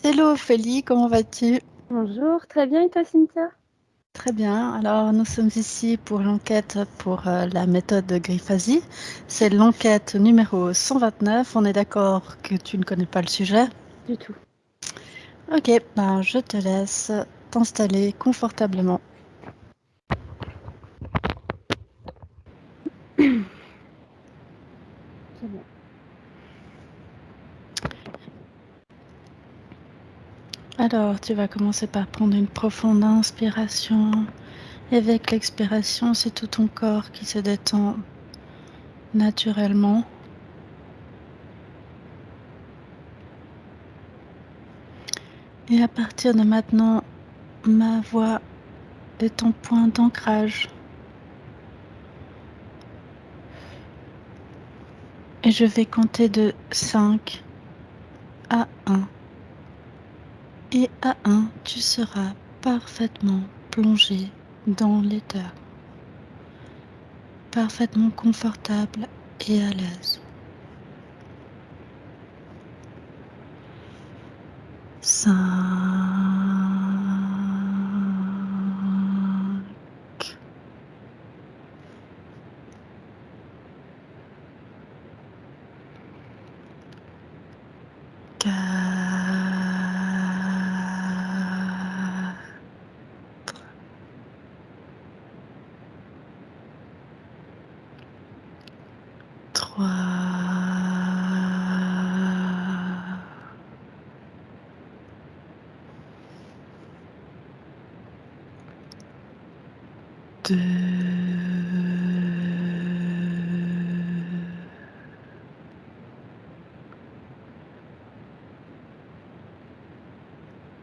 Hello Ophélie, comment vas-tu? Bonjour, très bien et toi Cynthia? Très bien. Alors, nous sommes ici pour l'enquête pour la méthode de Grifasi. C'est l'enquête numéro 129. On est d'accord que tu ne connais pas le sujet? Du tout. Ok, ben je te laisse t'installer confortablement. C'est bon. Alors, tu vas commencer par prendre une profonde inspiration. Et avec l'expiration, c'est tout ton corps qui se détend naturellement. Et à partir de maintenant, ma voix est ton point d'ancrage. Et je vais compter de 5 à 1. Et à 1, tu seras parfaitement plongé dans l'éther, parfaitement confortable et à l'aise. 5, 4, 3, 2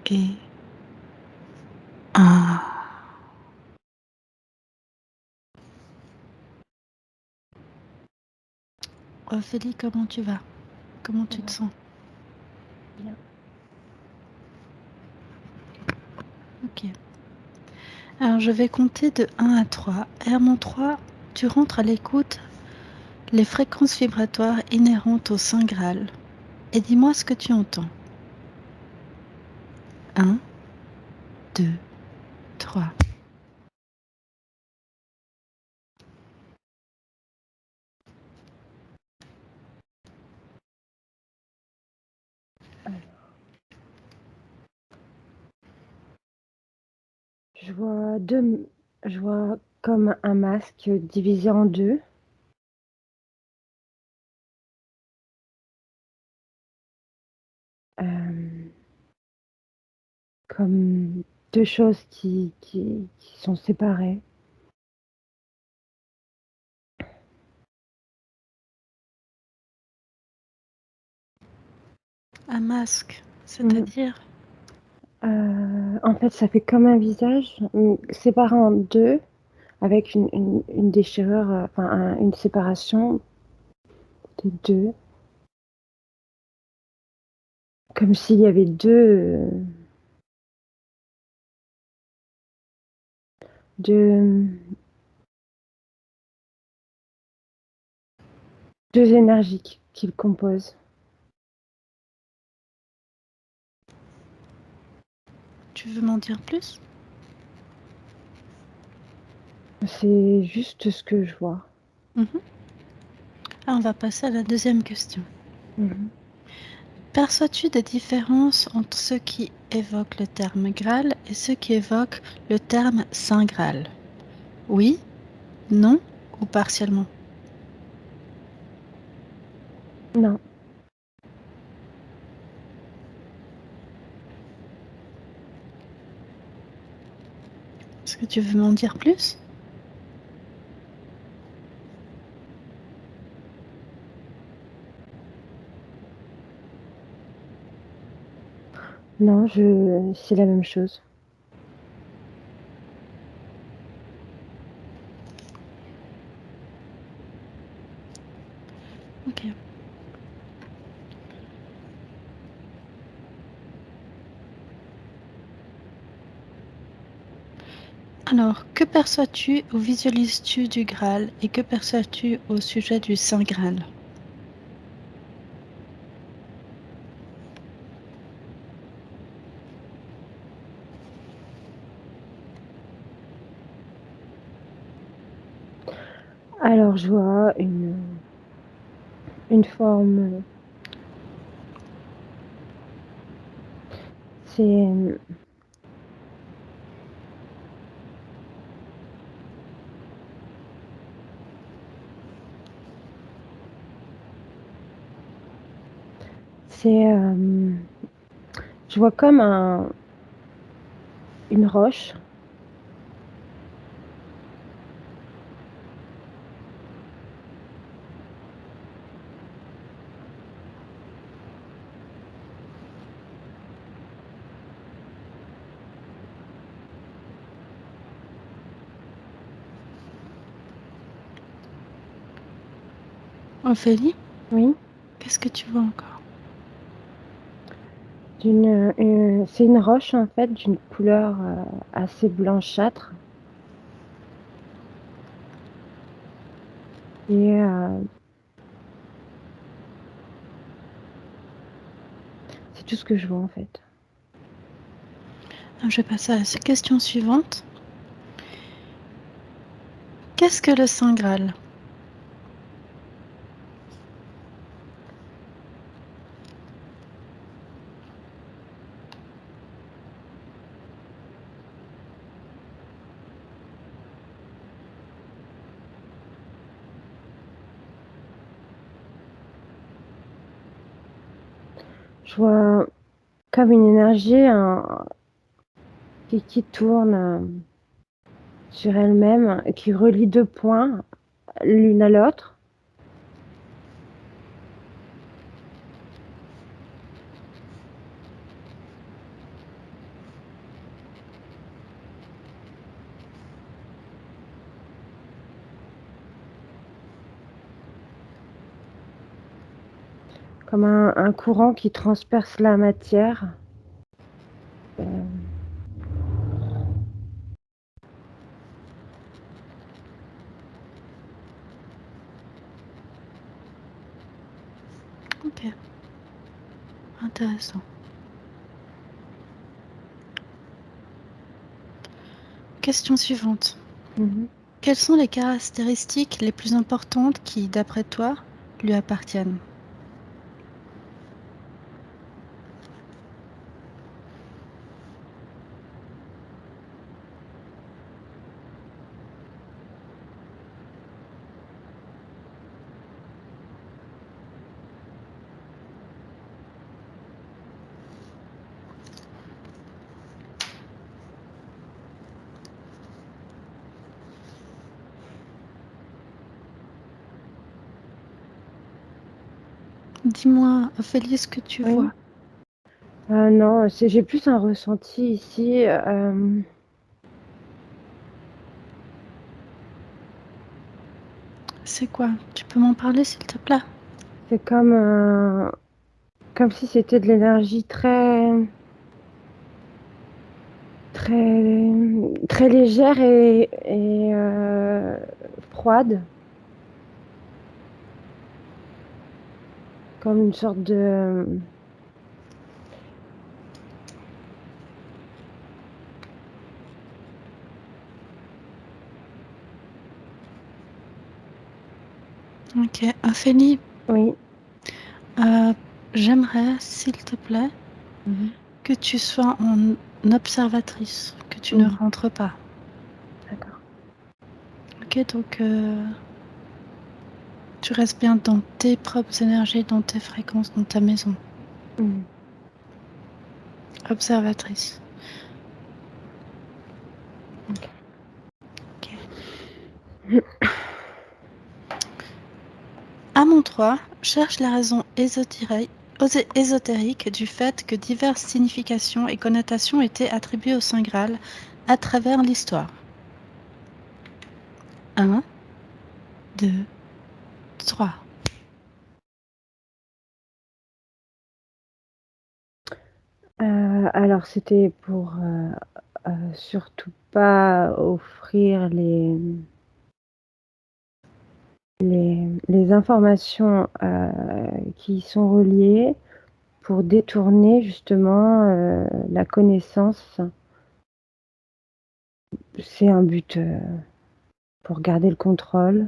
et 1. Ophélie, comment tu vas? Comment Ça tu te va sens? bien. Ok. Alors je vais compter de 1 à 3. Et à mon 3, tu rentres à l'écoute les fréquences vibratoires inhérentes au Saint Graal. Et dis-moi ce que tu entends. 1, 2, 3. Alors, je vois deux, je vois comme un masque divisé en deux. euh, Comme deux choses qui sont séparées. Un masque, Mm. c'est-à-dire? En fait, ça fait comme un visage séparé en deux, avec une déchirure, enfin une séparation des deux, comme s'il y avait deux, deux énergies qui le composent. Tu veux m'en dire plus? C'est juste ce que je vois. Mhm. Ah, on va passer à la deuxième question. Mhm. Perçois-tu des différences entre ceux qui évoquent le terme Graal et ceux qui évoquent le terme Saint Graal? Oui, non ou partiellement? Non, Est-ce que tu veux m'en dire plus? non, c'est la même chose. Ok. Alors, que perçois-tu ou visualises-tu du Graal et que perçois-tu au sujet du Saint Graal? Alors je vois une forme, c'est, c'est, je vois comme une roche. Ophélie, Oui, qu'est-ce que tu vois encore? c'est une roche en fait d'une couleur, assez blanchâtre et c'est tout ce que je vois en fait. Je vais passer à la question suivante. Qu'est-ce que le Saint Graal? Je vois comme une énergie, qui tourne, sur elle-même, qui relie 2 points l'une à l'autre. Comme un courant qui transperce la matière. Ok, intéressant. Question suivante. Mmh. Quelles sont les caractéristiques les plus importantes qui, d'après toi, lui appartiennent? Dis-moi, Ophélie, ce que tu Oui. vois. Non, j'ai plus un ressenti ici, C'est quoi? Tu peux m'en parler, s'il te plaît? c'est comme si c'était de l'énergie très légère et froide. Comme une sorte de, Ok, Ophélie, oui. euh, j'aimerais, s'il te plaît, Mmh. que tu sois en observatrice, que tu ne Mmh. rentres pas. D'accord. Ok, donc tu restes bien dans tes propres énergies, dans tes fréquences, dans ta maison. Mmh. Observatrice. OK. Ok. À mon 3, cherche la raison ésotérique du fait que diverses significations et connotations étaient attribuées au Saint Graal à travers l'histoire. 1, 2, 3. Alors c'était pour, surtout pas offrir les informations, qui y sont reliées pour détourner justement, la connaissance. C'est un but, pour garder le contrôle.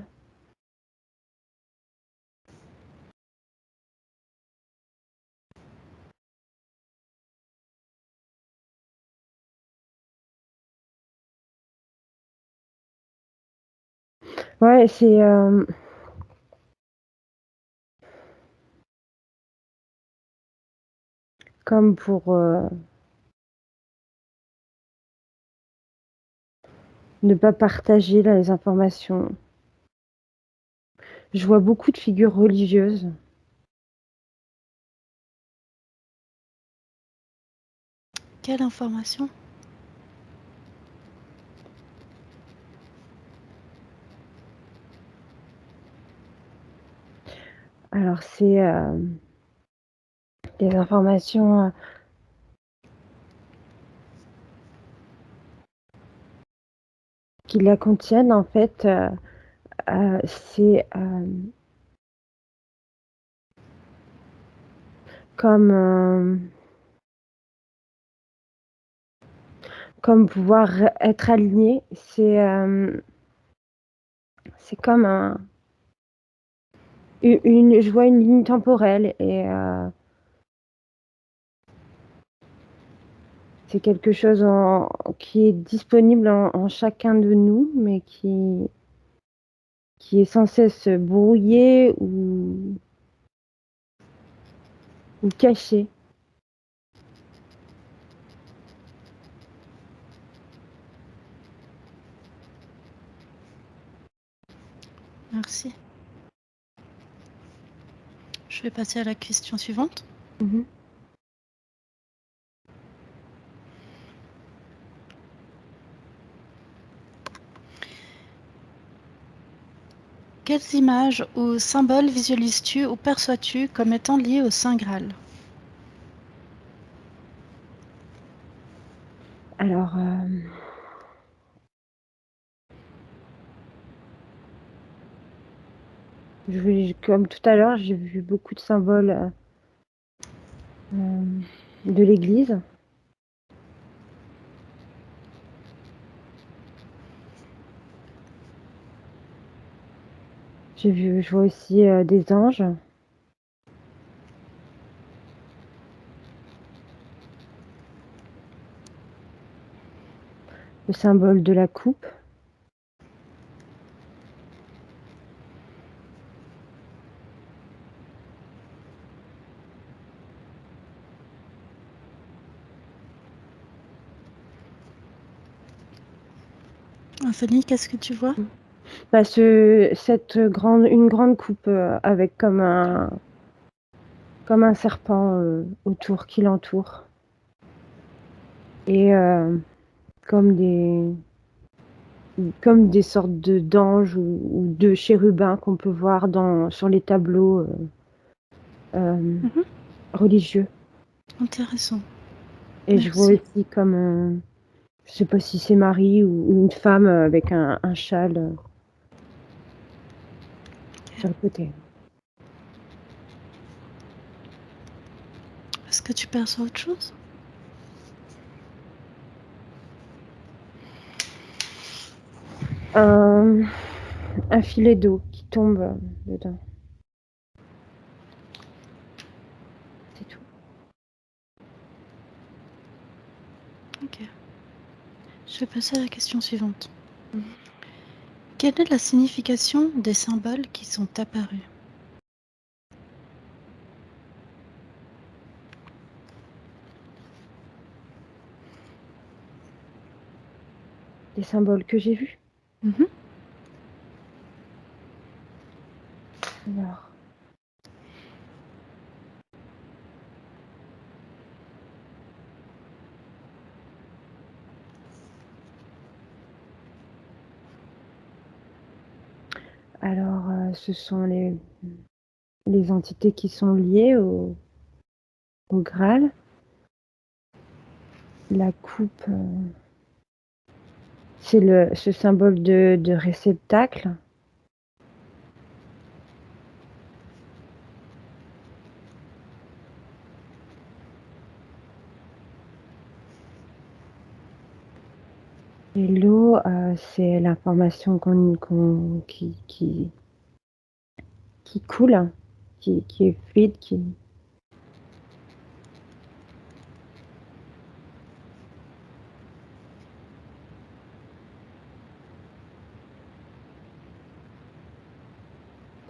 Ouais, c'est comme pour ne pas partager là, les informations. Je vois beaucoup de figures religieuses. Quelle information? Alors c'est des informations qui la contiennent en fait. C'est comme comme pouvoir être aligné. C'est comme je vois une ligne temporelle et c'est quelque chose qui est disponible en chacun de nous, mais qui est sans cesse brouillé ou caché. Merci. Je vais passer à la question suivante. Mmh. Quelles images ou symboles visualises-tu ou perçois-tu comme étant liés au Saint Graal? Alors, comme tout à l'heure, j'ai vu beaucoup de symboles, de l'Église. Je vois aussi, des anges, le symbole de la coupe. Anthony, qu'est-ce que tu vois? Bah, une grande coupe, avec comme un serpent, autour qui l'entoure et comme des sortes d'anges ou de chérubins qu'on peut voir sur les tableaux, Mhm. religieux. Intéressant. Et je vois Merci. aussi comme, je sais pas si c'est Marie ou une femme, avec un châle, sur le côté. Est-ce que tu perçois autre chose? Un un filet d'eau qui tombe, dedans. C'est tout. Ok. Je vais passer à la question suivante. Mmh. Quelle est la signification des symboles qui sont apparus? Les symboles que j'ai vus? Mhm. Alors ce sont les entités qui sont liées au Graal. La coupe, c'est ce symbole de réceptacle. Et l'eau, c'est l'information qui coule, qui est fluide, qui.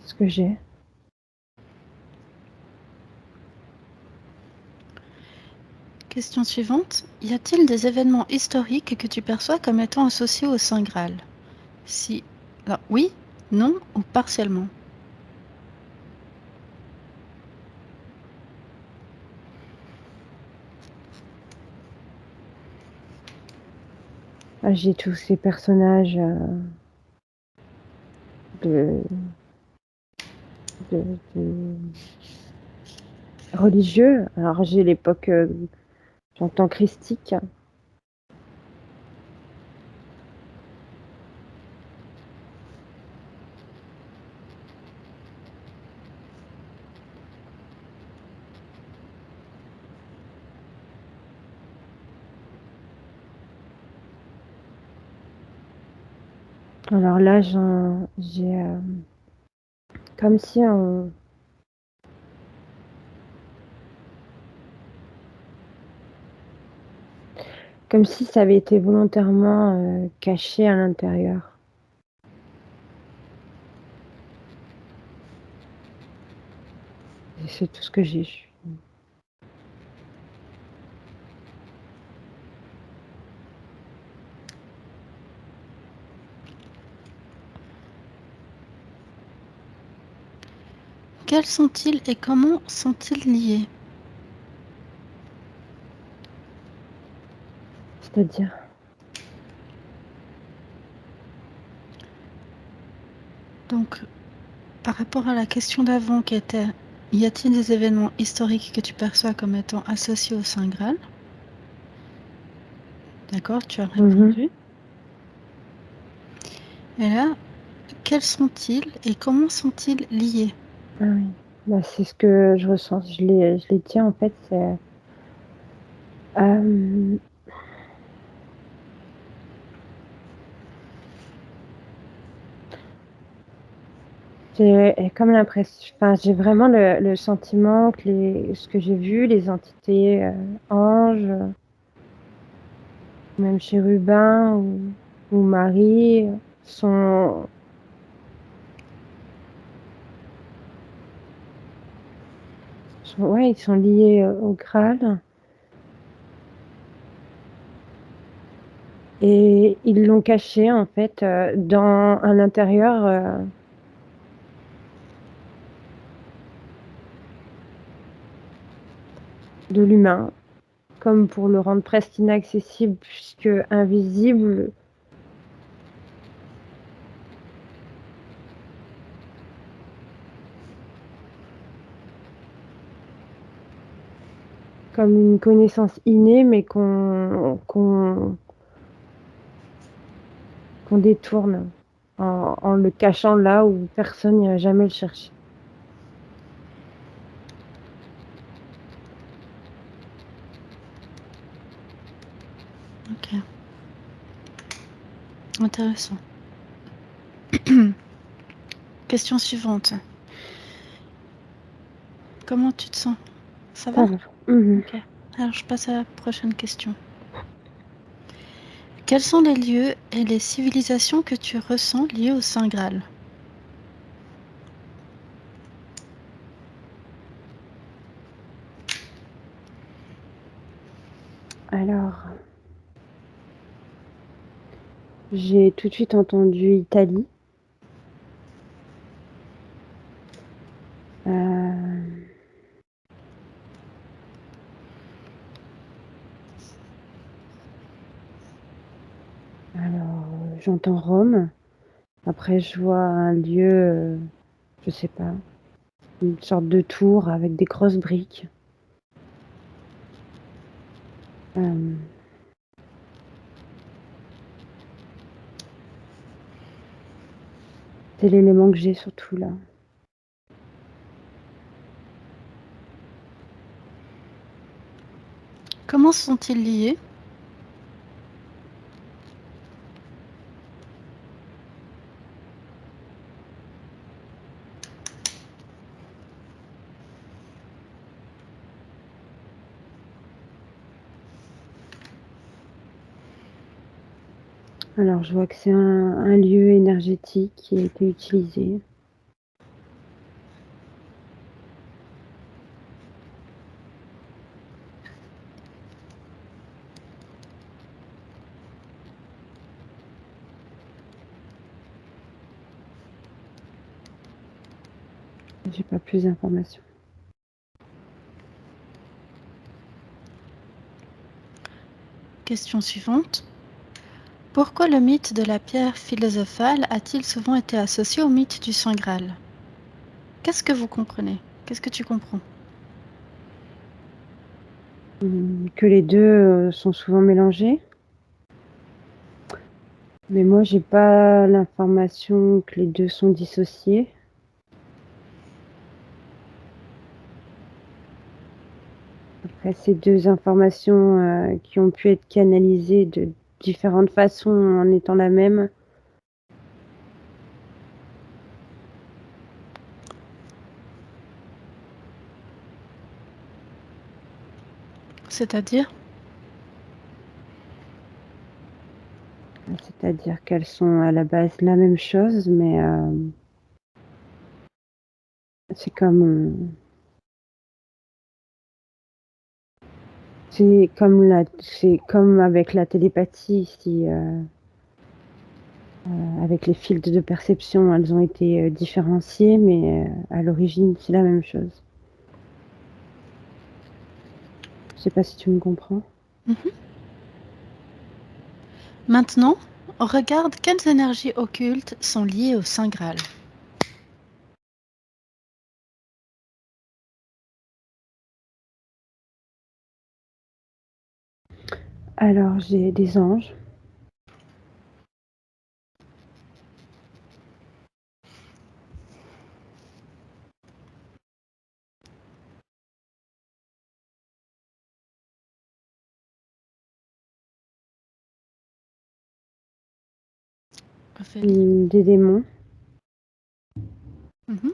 ce que j'ai. Question suivante. Y a-t-il des événements historiques que tu perçois comme étant associés au Saint Graal? Si, alors, oui, non ou partiellement? Ah, j'ai tous ces personnages de, de religieux. Alors j'ai l'époque, j'entends christique. Alors là, j'ai comme si on... Comme si ça avait été volontairement caché à l'intérieur. Et c'est tout ce que j'ai eu. Quels sont-ils et comment sont-ils liés? C'est-à-dire? Donc, par rapport à la question d'avant qui était, y a-t-il des événements historiques que tu perçois comme étant associés au Saint Graal? D'accord, tu as répondu. Et là, quels sont-ils et comment sont-ils liés? Ah oui, bah, c'est ce que je ressens. Je les tiens en fait, j'ai comme l'impression, enfin, j'ai vraiment le sentiment que ce que j'ai vu, les entités, anges, même chérubins ou Marie, sont ouais, ils sont liés, au Graal et ils l'ont caché en fait, à l'intérieur, de l'humain, comme pour le rendre presque inaccessible puisque invisible. Comme une connaissance innée, mais qu'on détourne en le cachant là où personne n'ira jamais le chercher. Ok, intéressant. Question suivante. Comment tu te sens? Ça va? Ça va. Mmh. Ok. Alors, je passe à la prochaine question. Quels sont les lieux et les civilisations que tu ressens liées au Saint Graal? Alors, j'ai tout de suite entendu Italie. Heu, alors, j'entends Rome. Après je vois un lieu, je sais pas, une sorte de tour avec des grosses briques. Hem, c'est l'élément que j'ai surtout là. Comment sont-ils liés? Alors je vois que c'est un lieu énergétique qui a été utilisé. J'ai pas plus d'informations. Question suivante. Pourquoi le mythe de la pierre philosophale a-t-il souvent été associé au mythe du Saint Graal? Qu'est-ce que vous comprenez? Qu'est-ce que tu comprends? Que les deux sont souvent mélangés. Mais moi, j'ai pas l'information que les deux sont dissociés. Après, c'est deux informations qui ont pu être canalisées de différentes façons en étant la même. C'est-à-dire? C'est-à-dire qu'elles sont à la base la même chose, mais c'est comme c'est comme avec la télépathie, si avec les fils de perception, elles ont été différenciées, mais à l'origine, c'est la même chose. Je sais pas si tu me comprends. Maintenant, on regarde quelles énergies occultes sont liées au Saint Graal. Alors, j'ai des anges. Ophélie. Des démons. Mhm.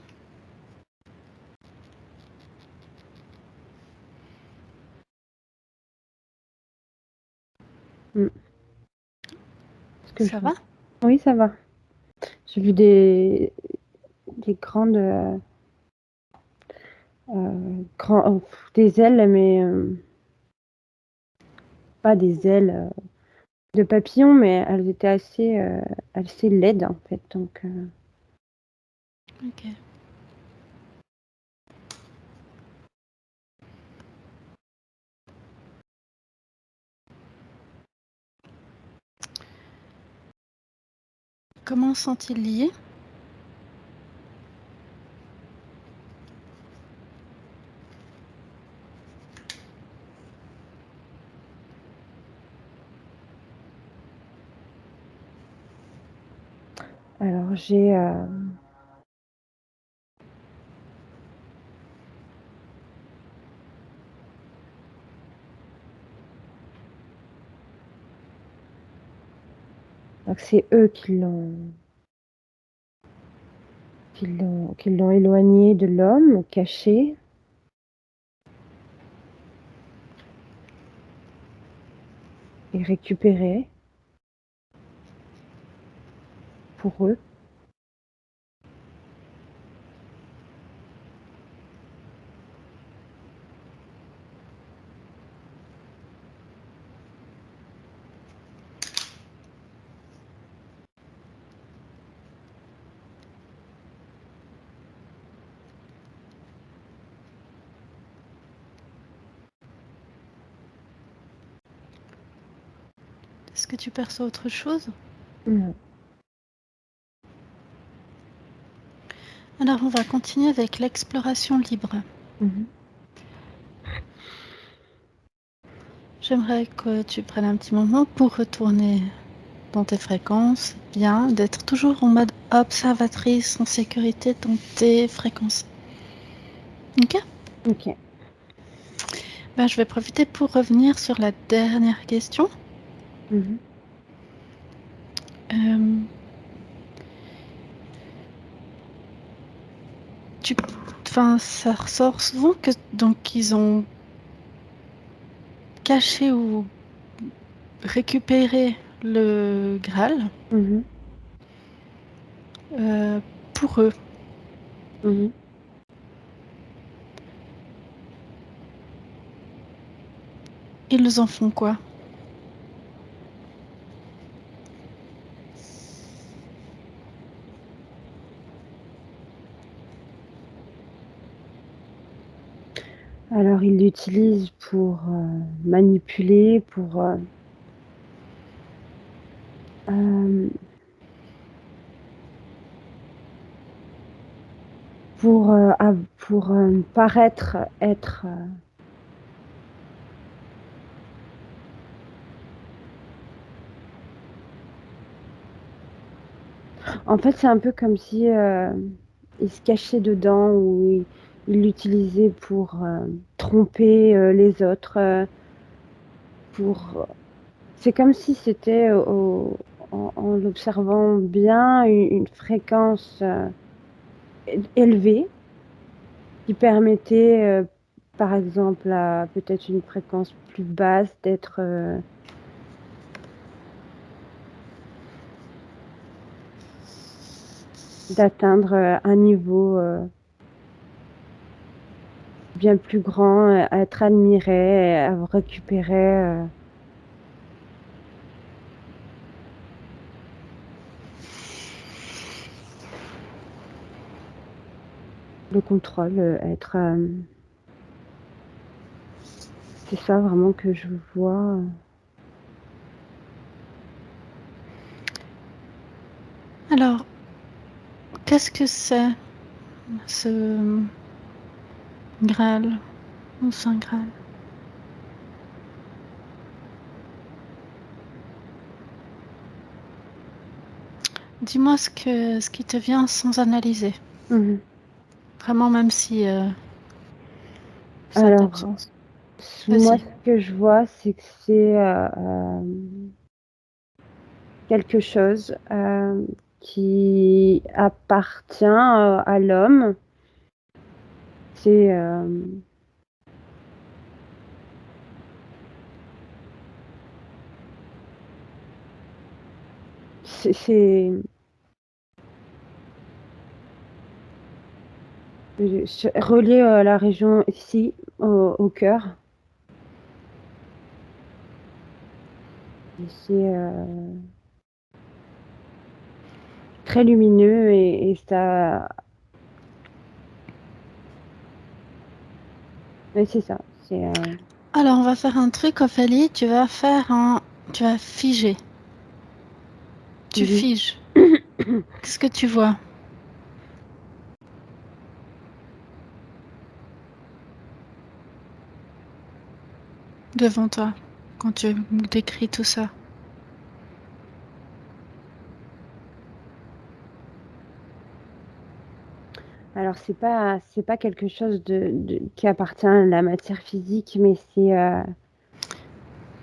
Mm. Est-ce que je Ça vois? va? Oui, ça va. J'ai vu des grandes, des ailes, mais pas des ailes de papillon, mais elles étaient assez laides en fait. Donc, Ok. Comment sont-ils liés? alors donc c'est eux qui l'ont éloigné de l'homme, caché. Et récupéré pour eux. Est-ce que tu perçois autre chose? Non. Alors on va continuer avec l'exploration libre. Mhm. J'aimerais que tu prennes un petit moment pour retourner dans tes fréquences, bien, d'être toujours en mode observatrice en sécurité dans tes fréquences. Ok? Ok. Ben, je vais profiter pour revenir sur la dernière question. Mhm. Euh, enfin, ça ressort souvent que donc ils ont caché ou récupéré le Graal Mhm. euh, pour eux. Mhm. Ils en font quoi? Alors, il l'utilise pour manipuler, pour paraître être en fait, c'est un peu comme si il se cachait dedans ou il l'utilisait pour tromper les autres. C'est comme si c'était en l'observant bien une fréquence élevée qui permettait, par exemple, à peut-être une fréquence plus basse d'atteindre un niveau bien plus grand, à être admiré, à récupérer. Le contrôle, être. C'est ça vraiment que je vois. Alors, qu'est-ce que c'est, ce Graal ou Saint Graal? Dis-moi ce qui te vient sans analyser. Mhm. Vraiment, même si ça a pas de Alors, sens. moi, Vas-y. ce que je vois, c'est que c'est quelque chose qui appartient à l'homme. C'est c'est relié à la région ici, au cœur. Et c'est très lumineux et ça. Mais c'est ça. C'est Alors, on va faire un truc, Ophélie. Tu vas figer. Tu mhm. figes. Qu'est-ce que tu vois devant toi quand tu décris tout ça? Alors c'est pas quelque chose qui appartient à la matière physique, mais c'est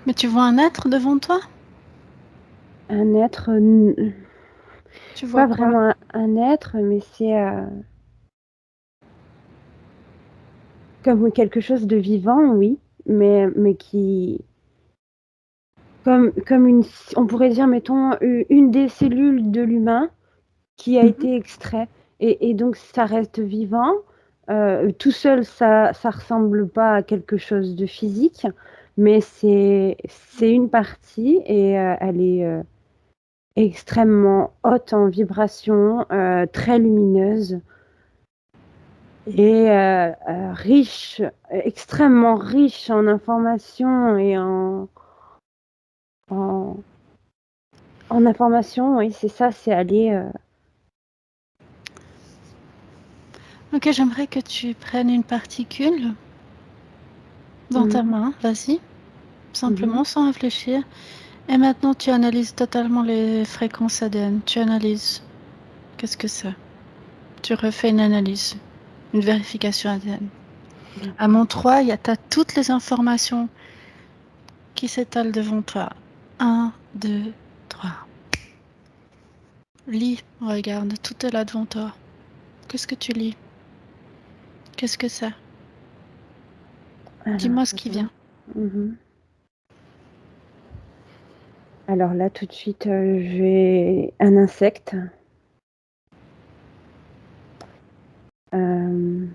Mais tu vois un être devant toi? un être, Tu vois pas quoi? vraiment un être, mais c'est comme quelque chose de vivant, oui, mais qui comme on pourrait dire, mettons, une des cellules de l'humain qui a Mhm. été extrait et donc ça reste vivant. Tout seul, ça ressemble pas à quelque chose de physique, mais c'est une partie et elle est extrêmement haute en vibration, très lumineuse et riche, extrêmement riche en informations et en informations, oui, c'est ça, c'est aller. Ok, j'aimerais que tu prennes une particule dans ta Mhm, main, vas-y, mhm. simplement, sans réfléchir. Et maintenant, tu analyses totalement les fréquences ADN. Tu analyses. Qu'est-ce que c'est? Tu refais une analyse, une vérification ADN. À D'accord. mon 3, il y a toutes les informations qui s'étalent devant toi. Un, 2, 3. Lis, regarde, tout est là devant toi. Qu'est-ce que tu lis? Qu'est-ce que c'est? Alors, Dis-moi ce qui attends. vient. Mhm. Alors là, tout de suite, j'ai un insecte. Euh,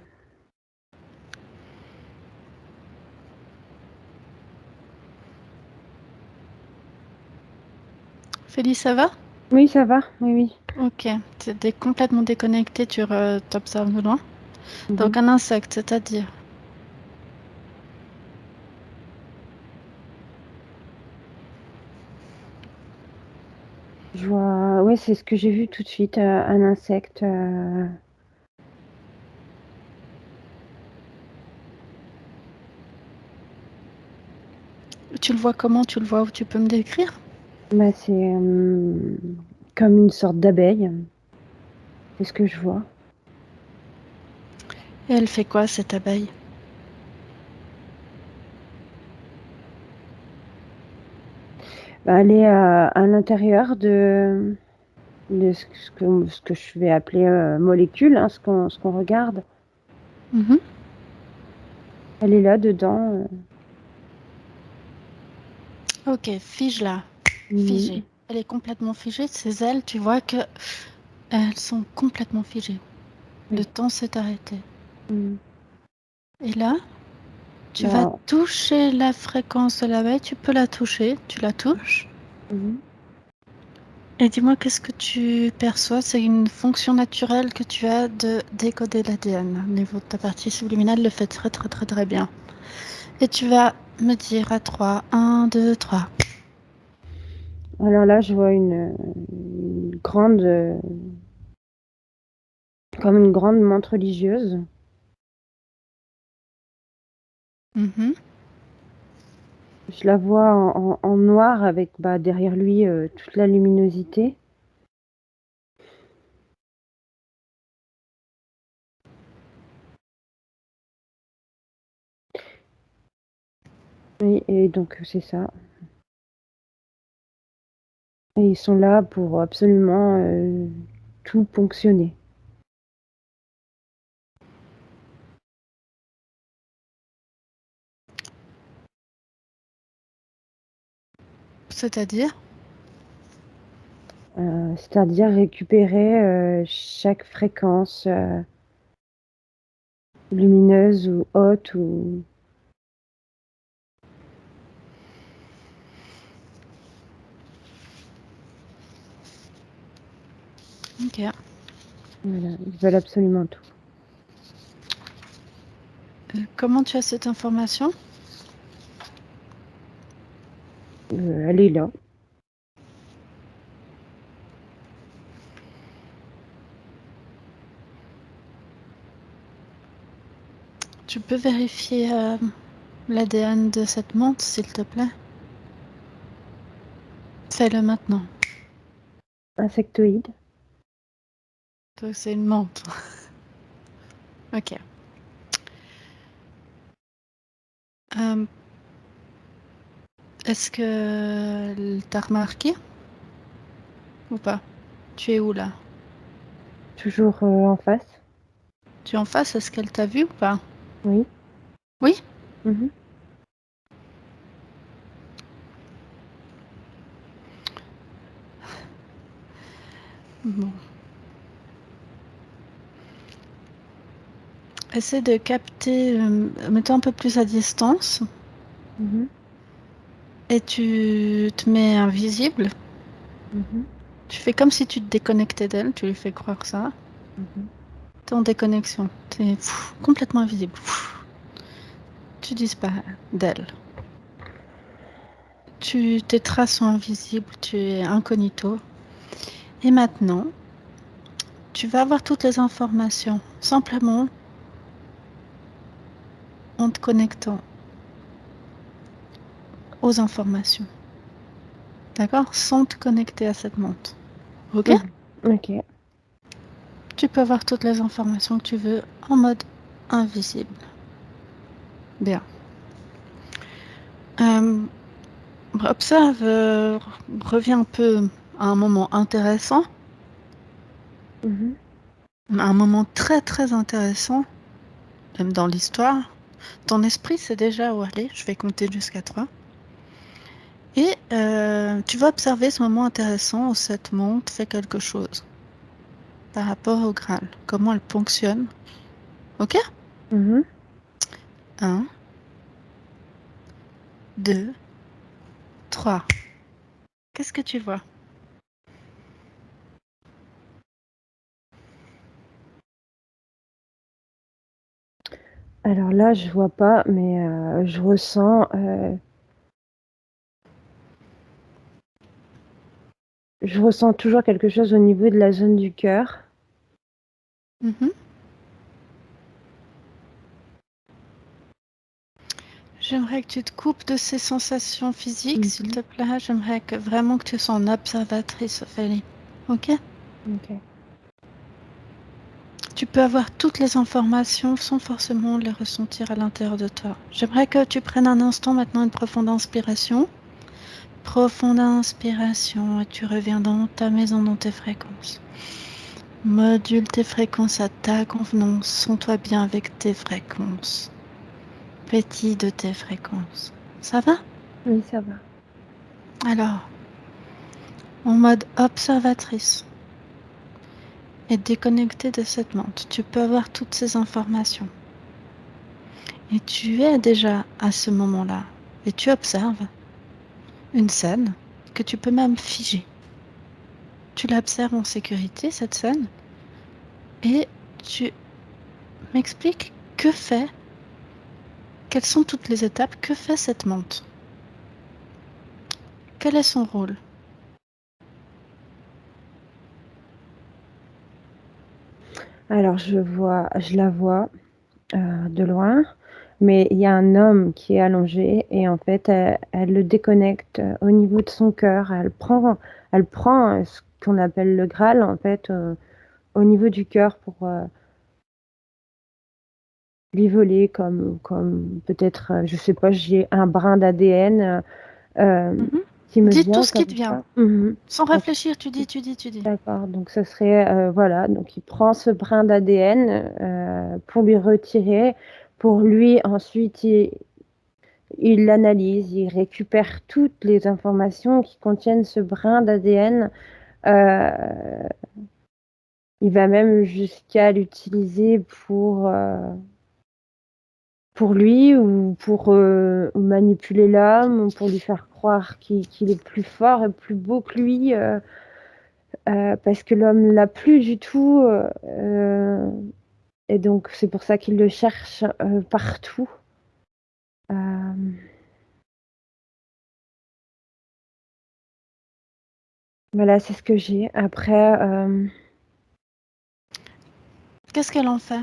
Félix, ça va? Oui, ça va. Oui, oui. Ok, tu es complètement déconnecté, tu t'observes de loin. Donc Mhm. un insecte, c'est-à-dire? Je vois, ouais, c'est ce que j'ai vu tout de suite, un insecte. Tu le vois comment? Tu le vois où? Tu peux me décrire? Bah, c'est comme une sorte d'abeille. C'est ce que je vois. Et elle fait quoi, cette abeille? Bah, elle est à l'intérieur de ce que je vais appeler molécule, hein, ce qu'on regarde. Mhm. Elle est là dedans. Ok, fige-la. Figée. Mhm, Elle est complètement figée. Ses ailes, tu vois que elles sont complètement figées. Le oui. temps s'est arrêté. Mhm. Et là, tu vas Bah, toucher la fréquence de l'abeille. Tu peux la toucher. Tu la touches. mhm. Et dis-moi, qu'est-ce que tu perçois? C'est une fonction naturelle que tu as de décoder l'ADN. Au niveau de ta partie subliminale, le fait très très très très bien. Et tu vas me dire à 3, 1, 2, 3. Alors là, je vois une grande, comme une grande menthe religieuse. Mhm. Je la vois en noir avec bah, derrière lui toute la luminosité. Oui, et donc c'est ça. Et ils sont là pour absolument tout ponctionner. C'est-à-dire? C'est-à-dire récupérer chaque fréquence lumineuse ou haute ou Ok. voilà, ils veulent absolument tout. Comment tu as cette information? Elle est là. Tu peux vérifier l'ADN de cette menthe, s'il te plaît? Fais-le maintenant. Insectoïde. Donc, c'est une menthe. Ok. Euh, Est-ce que t'as remarqué ou pas? Tu es où là? Toujours en face. Tu es en face? Est-ce qu'elle t'a vu ou pas? Oui. Oui? Mhm. Bon. Essaie de capter, mets-toi un peu plus à distance Mhm. et tu te mets invisible. Mhm. Tu fais comme si tu te déconnectais d'elle, tu lui fais croire ça. Mhm. T'es en déconnexion, t'es complètement invisible. Tu disparais d'elle. Tes traces sont invisibles, tu es incognito. Et maintenant, tu vas avoir toutes les informations, simplement en te connectant aux informations. D'accord? Sans te connecter à cette montre. Ok? Mhm. Ok. Tu peux avoir toutes les informations que tu veux en mode invisible. Bien. Euh, Observe, reviens un peu à un moment intéressant, Mhm. un moment très très intéressant, même dans l'histoire. Ton esprit sait déjà où aller, je vais compter jusqu'à 3. Et tu vas observer ce moment intéressant où cette montre fait quelque chose par rapport au Graal, comment elle fonctionne. Ok? Mhm. 1, 2, 3. Qu'est-ce que tu vois? Alors là, je vois pas, mais je ressens Je ressens toujours quelque chose au niveau de la zone du cœur. Mhm. J'aimerais que tu te coupes de ces sensations physiques, s'il te Mhm. plaît. J'aimerais vraiment que tu sois en observatrice, Ophélie. Ok? Ok. Tu peux avoir toutes les informations sans forcément les ressentir à l'intérieur de toi. J'aimerais que tu prennes un instant maintenant une profonde inspiration. Profonde inspiration et tu reviens dans ta maison, dans tes fréquences. Module tes fréquences à ta convenance. Sens-toi bien avec tes fréquences. Petit de tes fréquences. Ça va? Oui, ça va. Alors, en mode observatrice et déconnecté de cette montre, tu peux avoir toutes ces informations. Et tu es déjà à ce moment-là. Et tu observes une scène que tu peux même figer. Tu l'observes en sécurité, cette scène, et tu m'expliques que fait, quelles sont toutes les étapes, que fait cette montre. Quel est son rôle? Alors, je la vois de loin, mais il y a un homme qui est allongé et en fait, elle le déconnecte au niveau de son cœur. Elle prend ce qu'on appelle le Graal, en fait, au niveau du cœur pour lui voler comme peut-être, je sais pas, j'ai un brin d'ADN Mhm. qui me Dis tout vient ce qui comme te vient. ça. Mhm. Sans Donc, réfléchir, tu dis, tu dis, tu dis. d'accord, donc ce serait, voilà, donc il prend ce brin d'ADN pour lui retirer, pour lui ensuite, il l'analyse, il récupère toutes les informations qui contiennent ce brin d'ADN. Il va même jusqu'à l'utiliser pour lui ou pour manipuler l'homme ou pour lui faire croire qu'il est plus fort et plus beau que lui parce que l'homme l'a plus du tout et donc c'est pour ça qu'il le cherche partout. Euh, voilà, c'est ce que j'ai. Après, Qu'est-ce qu'elle en fait?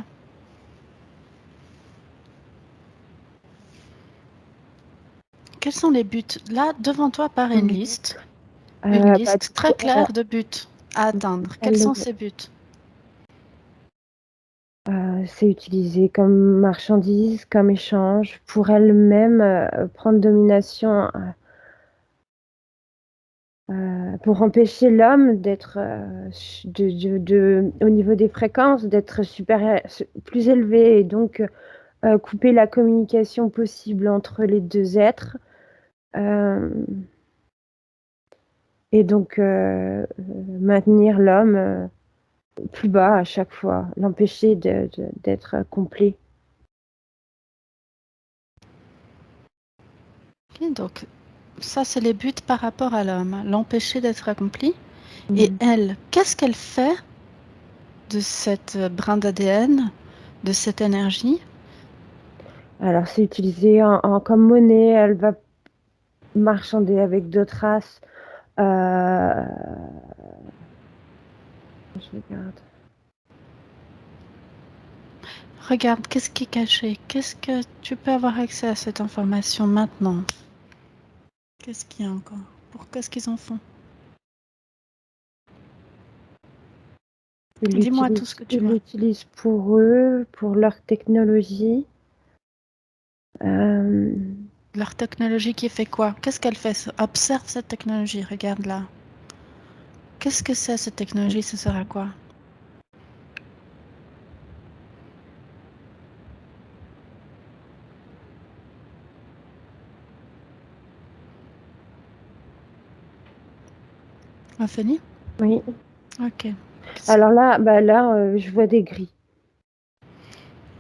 Quels sont les buts? Là, devant toi apparaît une mhm. liste. Une Bah, liste du très coup, claire de buts à atteindre. Quels elle, sont ces buts? c'est utilisé comme marchandise, comme échange, pour elle-même prendre domination, pour empêcher l'homme d'être au niveau des fréquences, d'être supérieur, plus élevé et donc couper la communication possible entre les deux êtres. Et donc maintenir l'homme plus bas à chaque fois, l'empêcher d'être complet. Ok, donc, ça, c'est les buts par rapport à l'homme. L'empêcher d'être accompli. Et Mhm. elle, qu'est-ce qu'elle fait de cette brin d'ADN, de cette énergie? Alors c'est utilisé comme monnaie, elle va marchander avec d'autres races. Euh, je regarde. Regarde, qu'est-ce qui est caché? Qu'est-ce que tu peux avoir accès à cette information maintenant? Qu'est-ce qu'il y a encore? Qu'est-ce qu'ils en font? Dis-moi tout ce que tu Ils vois. l'utilisent pour eux, pour leur technologie. Euh, Leur technologie qui fait quoi? Qu'est-ce qu'elle fait? Observe cette technologie, regarde là. Qu'est-ce que c'est cette technologie? Ça sert à quoi? Infini? oui. Ok. Alors là, bah là, je vois des gris.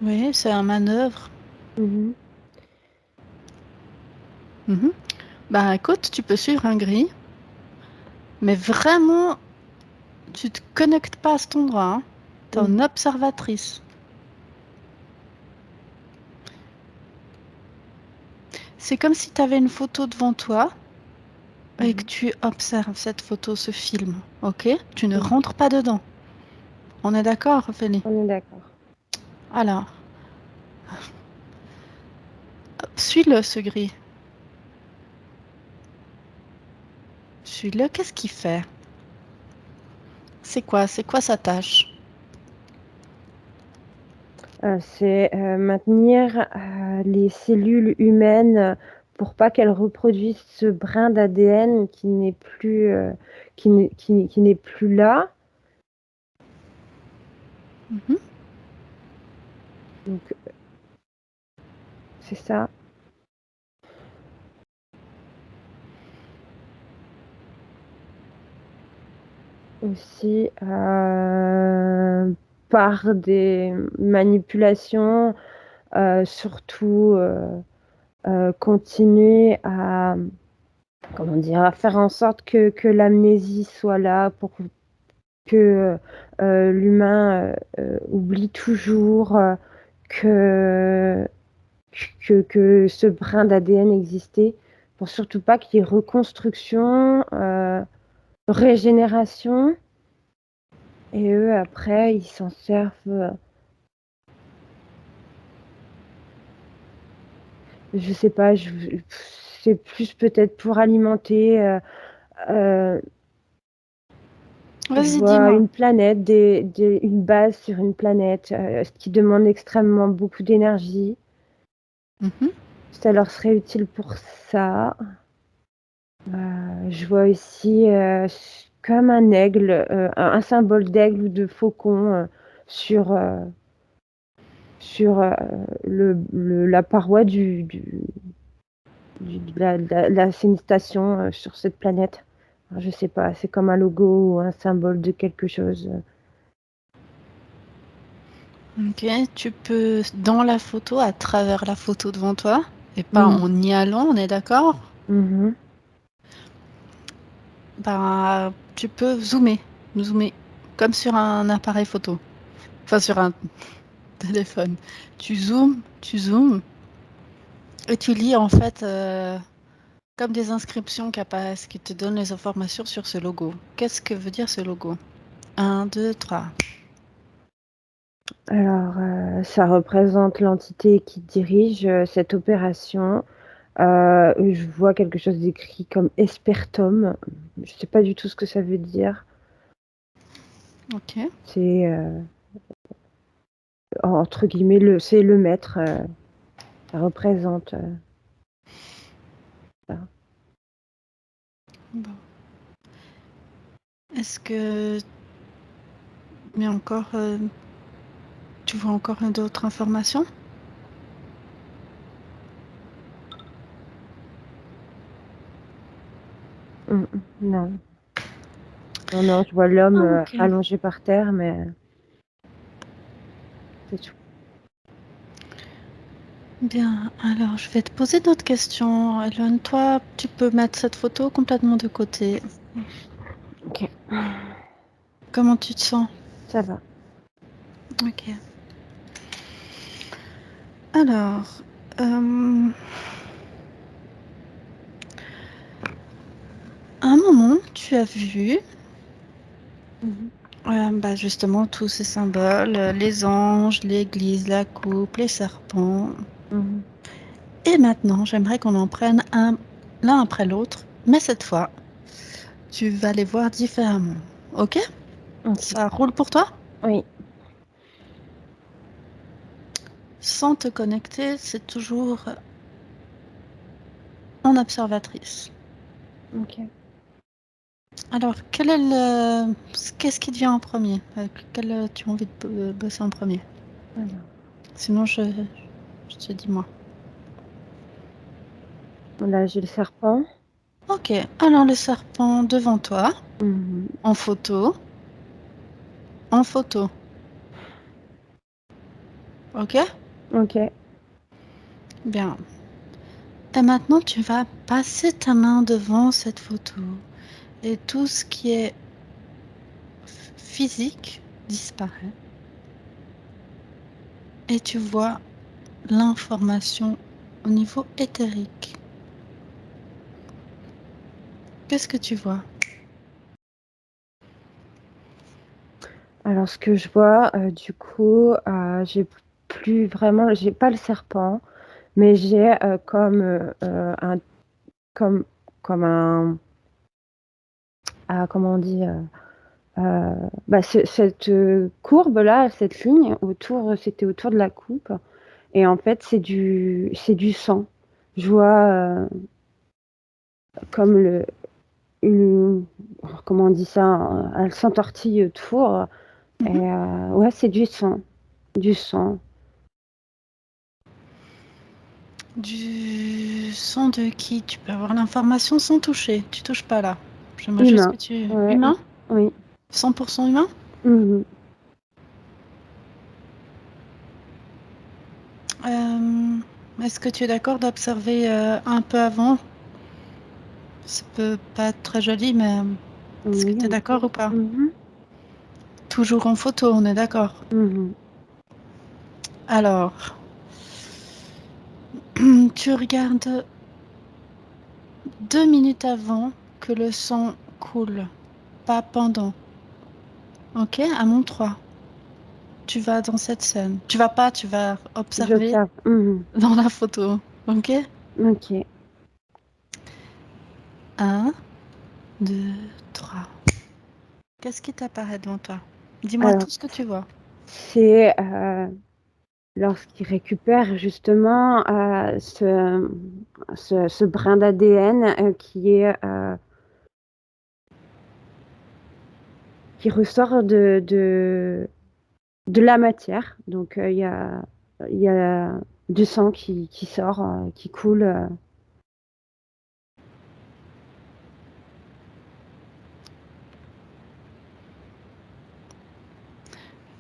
Oui, c'est un manœuvre. Mhm. Mhm. Bah écoute, tu peux suivre un gris, mais vraiment, tu te connectes pas à cet endroit, hein. T'es Mhm. en observatrice. C'est comme si tu avais une photo devant toi et que tu observes cette photo, ce film, ok? Tu ne Mhm. rentres pas dedans. On est d'accord, Ophélie? On est d'accord. Alors, suis-le, ce gris. Suis-le, qu'est-ce qu'il fait? C'est quoi? C'est quoi sa tâche? C'est maintenir les cellules humaines pour pas qu'elles reproduisent ce brin d'ADN qui n'est plus, qui n'est plus là. Mhm. Donc, c'est ça. Aussi, par des manipulations, surtout continuer à, comment dire, à faire en sorte que l'amnésie soit là pour que l'humain oublie toujours que, que ce brin d'ADN existait, pour surtout pas qu'il y ait reconstruction, régénération. Et eux, après, ils s'en servent, je sais pas, c'est plus peut-être pour alimenter. Je Vas-y, vois dis-moi. une planète, une base sur une planète, ce qui demande extrêmement beaucoup d'énergie. Mhm. Ça leur serait utile pour ça. Je vois aussi comme un aigle, un symbole d'aigle ou de faucon sur, sur la paroi c'est une station sur cette planète. Alors, je sais pas, c'est comme un logo ou un symbole de quelque chose. Ok, tu peux, dans la photo, à travers la photo devant toi, et pas Mhm. en y allant, on est d'accord? Mhm. Bah, tu peux zoomer, comme sur un appareil photo, enfin sur un téléphone. Tu zoomes, et tu lis en fait comme des inscriptions qui apparaissent, qui te donnent les informations sur ce logo. Qu'est-ce que veut dire ce logo? 1, 2, 3. Alors, ça représente l'entité qui dirige cette opération. Je vois quelque chose d'écrit comme Espertum. Je sais pas du tout ce que ça veut dire. Ok. C'est entre guillemets c'est le maître. Ça représente. Ça. Bon. Est-ce que, mais encore, tu vois encore d'autres informations? Non, non, non. Je vois l'homme Ok. allongé par terre, mais c'est tout. Bien, alors je vais te poser d'autres questions. Elon, toi, tu peux mettre cette photo complètement de côté. Ok, Comment tu te sens? ça va. Ok. Alors, euh, à un moment, tu as vu Mhm. bah, justement tous ces symboles, les anges, l'église, la coupe, les serpents. Mhm. Et maintenant, j'aimerais qu'on en prenne un l'un après l'autre, mais cette fois, tu vas les voir différemment. Ok? Ok. Ça roule pour toi? Oui. Sans te connecter, c'est toujours en observatrice. Ok. Alors, qu'est-ce qui te vient en premier? Quel tu as envie de bosser en premier? Alors, Sinon, je te dis moi. là, j'ai le serpent. Ok, alors le serpent devant toi, Mhm. en photo, en photo. Ok? Ok. Bien. Et maintenant, tu vas passer ta main devant cette photo. Et tout ce qui est physique disparaît. Et tu vois l'information au niveau éthérique. Qu'est-ce que tu vois? Alors, ce que je vois, du coup, j'ai pas le serpent, mais j'ai comme, comme un, comment on dit, bah, cette courbe-là, cette ligne c'était autour de la coupe, et en fait, c'est du sang. Je vois comme une, comment on dit ça, elle s'entortille autour, et Mhm. ouais, c'est du sang, du sang. Du sang de qui? Tu peux avoir l'information sans toucher. Tu touches pas là. J'aimerais juste que Humain, tu... ouais, Humain? oui. 100% humain? Mhm. Est-ce que tu es d'accord d'observer un peu avant? Ça peut pas être très joli, mais est-ce que Oui, tu es d'accord ou pas? mhm, Toujours en photo, on est d'accord. mhm. Alors, tu regardes 2 minutes avant que le sang coule, pas pendant. Ok, à mon 3. Tu vas dans cette scène. Tu vas pas, tu vas observer J'observe. Mhm. dans la photo. Ok? Ok. Un, 2, 3. Qu'est-ce qui t'apparaît devant toi? Dis-moi Alors, tout ce que tu vois. c'est lorsqu'il récupère justement ce brin d'ADN qui ressort de la matière. Donc, il y a du sang qui sort, qui coule.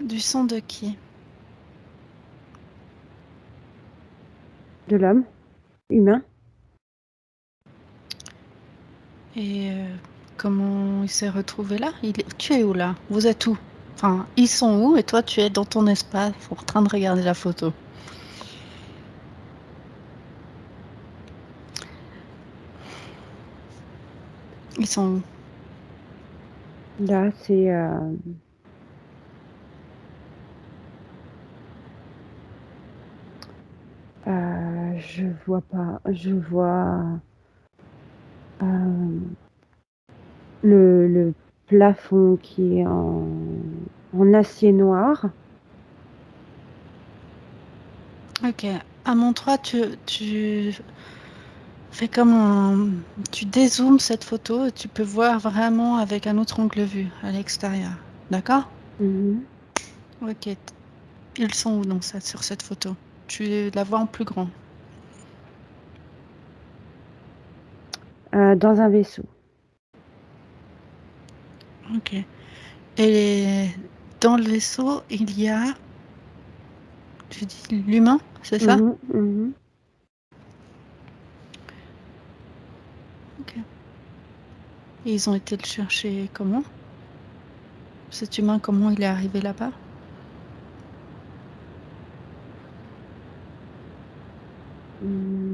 Du sang de qui? De l'homme humain. Et comment il s'est retrouvé là? Tu es où là? Vous êtes où? Enfin, ils sont où? Et toi, tu es dans ton espace en train de regarder la photo. Ils sont où? Là, c'est je vois pas. Je vois le plafond qui est en acier noir. Ok. À mon 3, tu fais comme un... Tu dézoomes cette photo et tu peux voir vraiment avec un autre angle vue à l'extérieur. D'accord? Mhm. Ok. Ils sont où sur cette photo? Tu la vois en plus grand. Dans un vaisseau. Ok. Et dans le vaisseau, il y a, tu dis l'humain, c'est ça? Mhm, mhm. Ok. Et ils ont été le chercher comment? Cet humain, comment il est arrivé là-bas?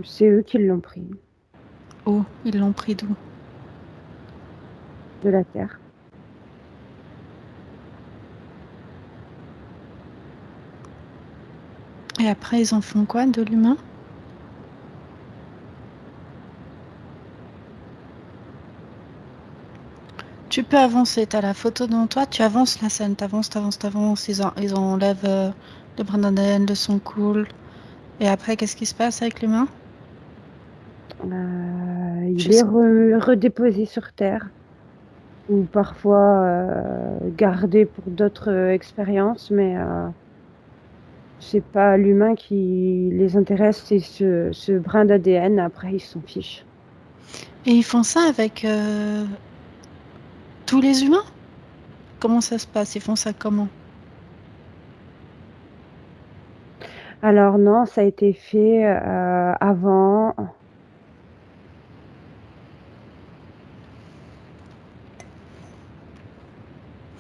C'est eux qui l'ont pris Oh, ils l'ont pris d'où? de la Terre. Et après, ils en font quoi de l'humain? Tu peux avancer, tu as la photo devant toi, tu avances la scène, t'avances, ils enlèvent le brin d'ADN, le son cool. Et après, qu'est-ce qui se passe avec l'humain? Il est Jusqu'- redéposé sur Terre ou parfois gardé pour d'autres expériences, mais c'est pas l'humain qui les intéresse, c'est ce brin d'ADN. Après, ils s'en fichent. Et ils font ça avec tous les humains? Comment ça se passe? Ils font ça comment? Alors non, ça a été fait avant.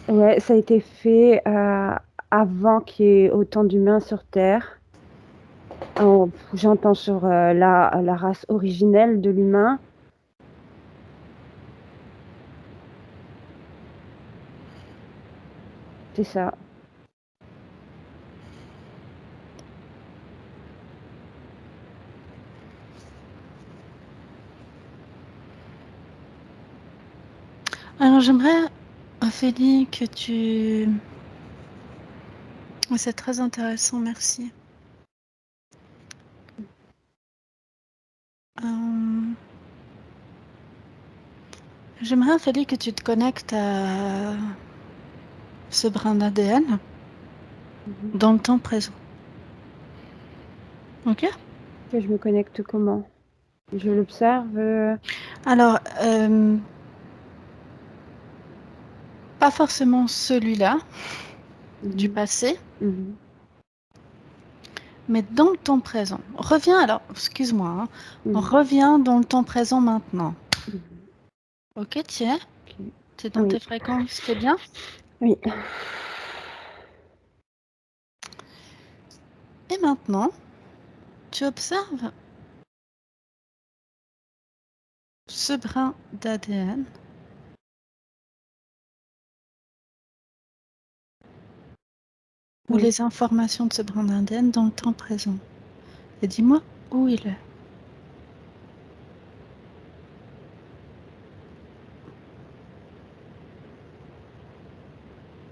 Ouais, ça a été fait avant qu'il y ait autant d'humains sur Terre. J'entends sur la race originelle de l'humain. c'est ça. Alors j'aimerais, Ophélie, que tu... C'est très intéressant, merci. J'aimerais, Ophélie, que tu te connectes à ce brin d'ADN dans le temps présent. Ok? Que je me connecte comment? Je l'observe. Alors, pas forcément celui-là, du passé, mais dans le temps présent. Reviens alors, excuse-moi, hein, reviens dans le temps présent maintenant. Ok, tiens. Tu es dans tes fréquences, c'est bien? Oui. Et maintenant, tu observes ce brin d'ADN ou les informations de ce brin d'ADN dans le temps présent. Et dis-moi où il est.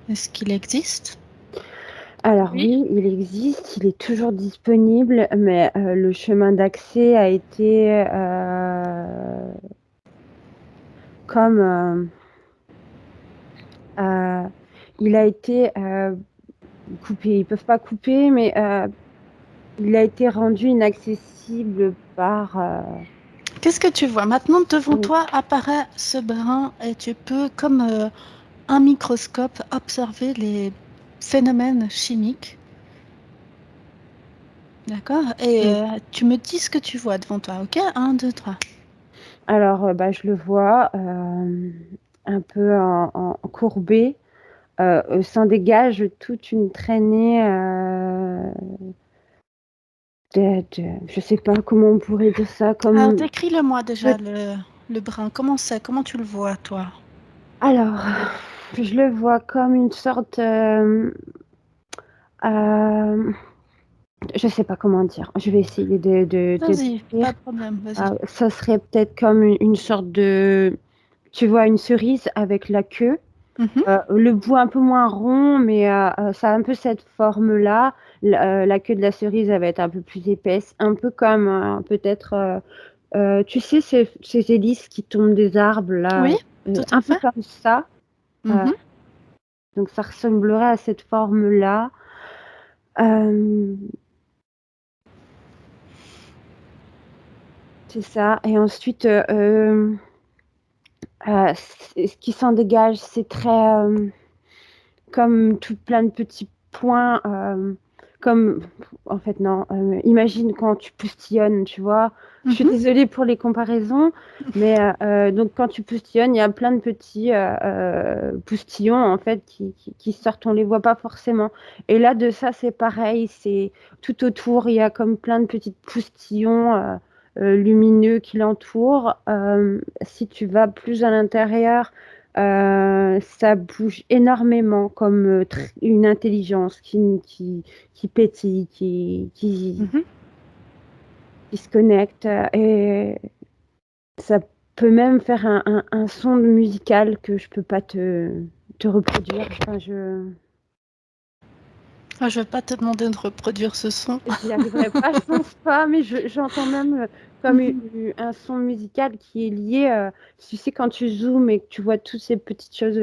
Est-ce qu'il existe? Alors oui, il existe, il est toujours disponible, mais le chemin d'accès a été comme il a été coupé. Ils peuvent pas couper, mais il a été rendu inaccessible par... Qu'est-ce que tu vois? Maintenant, devant toi apparaît ce brin et tu peux, comme un microscope, observer les phénomènes chimiques. D'accord? Et tu me dis ce que tu vois devant toi, ok? 1, 2, 3. Alors, je le vois un peu en courbé. S'en dégage toute une traînée je sais pas comment on pourrait dire ça. Alors, décris-le-moi déjà, le brin. Comment c'est? Comment tu le vois, toi? Alors, je le vois comme une sorte... je sais pas comment dire. Je vais essayer de Vas-y, dire. pas de problème, vas-y. Ça serait peut-être comme une sorte de... Tu vois une cerise avec la queue. Le bout un peu moins rond, mais ça a un peu cette forme-là. La queue de la cerise, elle va être un peu plus épaisse. Un peu comme peut-être... tu sais, ces hélices qui tombent des arbres, là. Oui, tout à Un peu fait. comme ça. Donc, ça ressemblerait à cette forme-là. C'est ça. Et ensuite, ce qui s'en dégage, c'est très comme tout plein de petits points. Comme, en fait, non. Imagine quand tu postillonnes, tu vois. Je suis désolée pour les comparaisons, mais donc quand tu postillonnes, il y a plein de petits postillons en fait qui sortent. On les voit pas forcément. Et là, de ça, c'est pareil. C'est tout autour, il y a comme plein de petits postillons lumineux qui l'entourent. Si tu vas plus à l'intérieur, ça bouge énormément, comme une intelligence qui pétille, qui se connecte. Et ça peut même faire un son musical que je peux pas te reproduire. Enfin, je vais pas te demander de reproduire ce son. Je n'y arriverai pas, je pense pas, mais j'entends même comme un son musical qui est lié. Tu sais, quand tu zoomes et que tu vois toutes ces petites choses,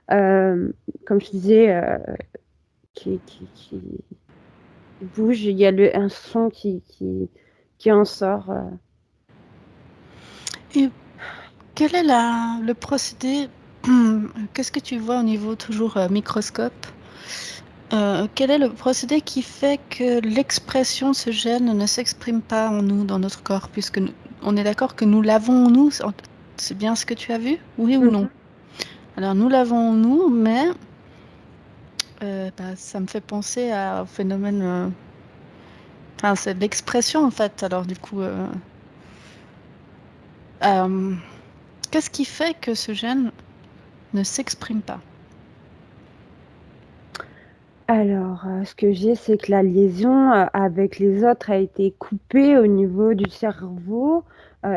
comme je disais, qui bougent, il y a un son qui en sort. Et quel est le procédé? Qu'est-ce que tu vois au niveau toujours microscope? Quel est le procédé qui fait que l'expression, ce gène, ne s'exprime pas en nous, dans notre corps, puisque on est d'accord que nous l'avons en nous? C'est bien ce que tu as vu? Oui ou non? Alors, nous l'avons en nous, mais ça me fait penser au phénomène... Enfin, c'est l'expression, en fait. Alors, du coup... qu'est-ce qui fait que ce gène ne s'exprime pas? Alors, ce que j'ai, c'est que la liaison, avec les autres a été coupée au niveau du cerveau,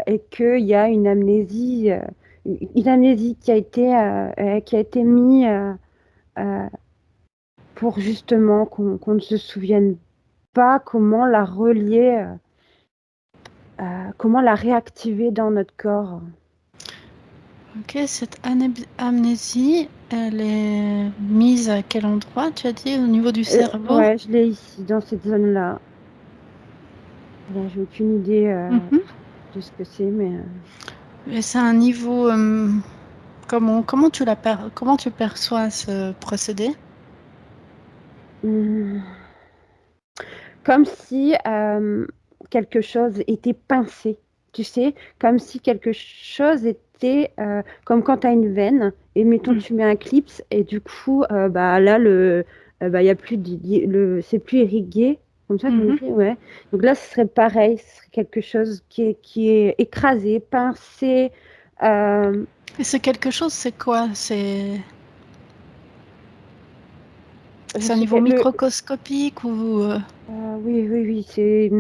et qu'il y a une amnésie qui a été mise pour justement qu'on ne se souvienne pas comment la relier, comment la réactiver dans notre corps. Ok, cette amnésie, elle est mise à quel endroit, tu as dit, au niveau du cerveau? Ouais, je l'ai ici, dans cette zone-là. Là, j'ai aucune idée Mhm. de ce que c'est, mais Et c'est un niveau... comment comment tu perçois ce procédé? hmm, comme si quelque chose était pincé, tu sais, comme si quelque chose était comme quand tu as une veine et mettons Mm. tu mets un clips et du coup bah là il y a plus c'est plus irrigué comme ça qu'on Mhm. dit ouais. Donc là ce serait pareil, ce serait quelque chose qui est écrasé, pincé. euh, Et c'est quelque chose, c'est quoi? C'est un c'est niveau le microscopique ou oui oui oui c'est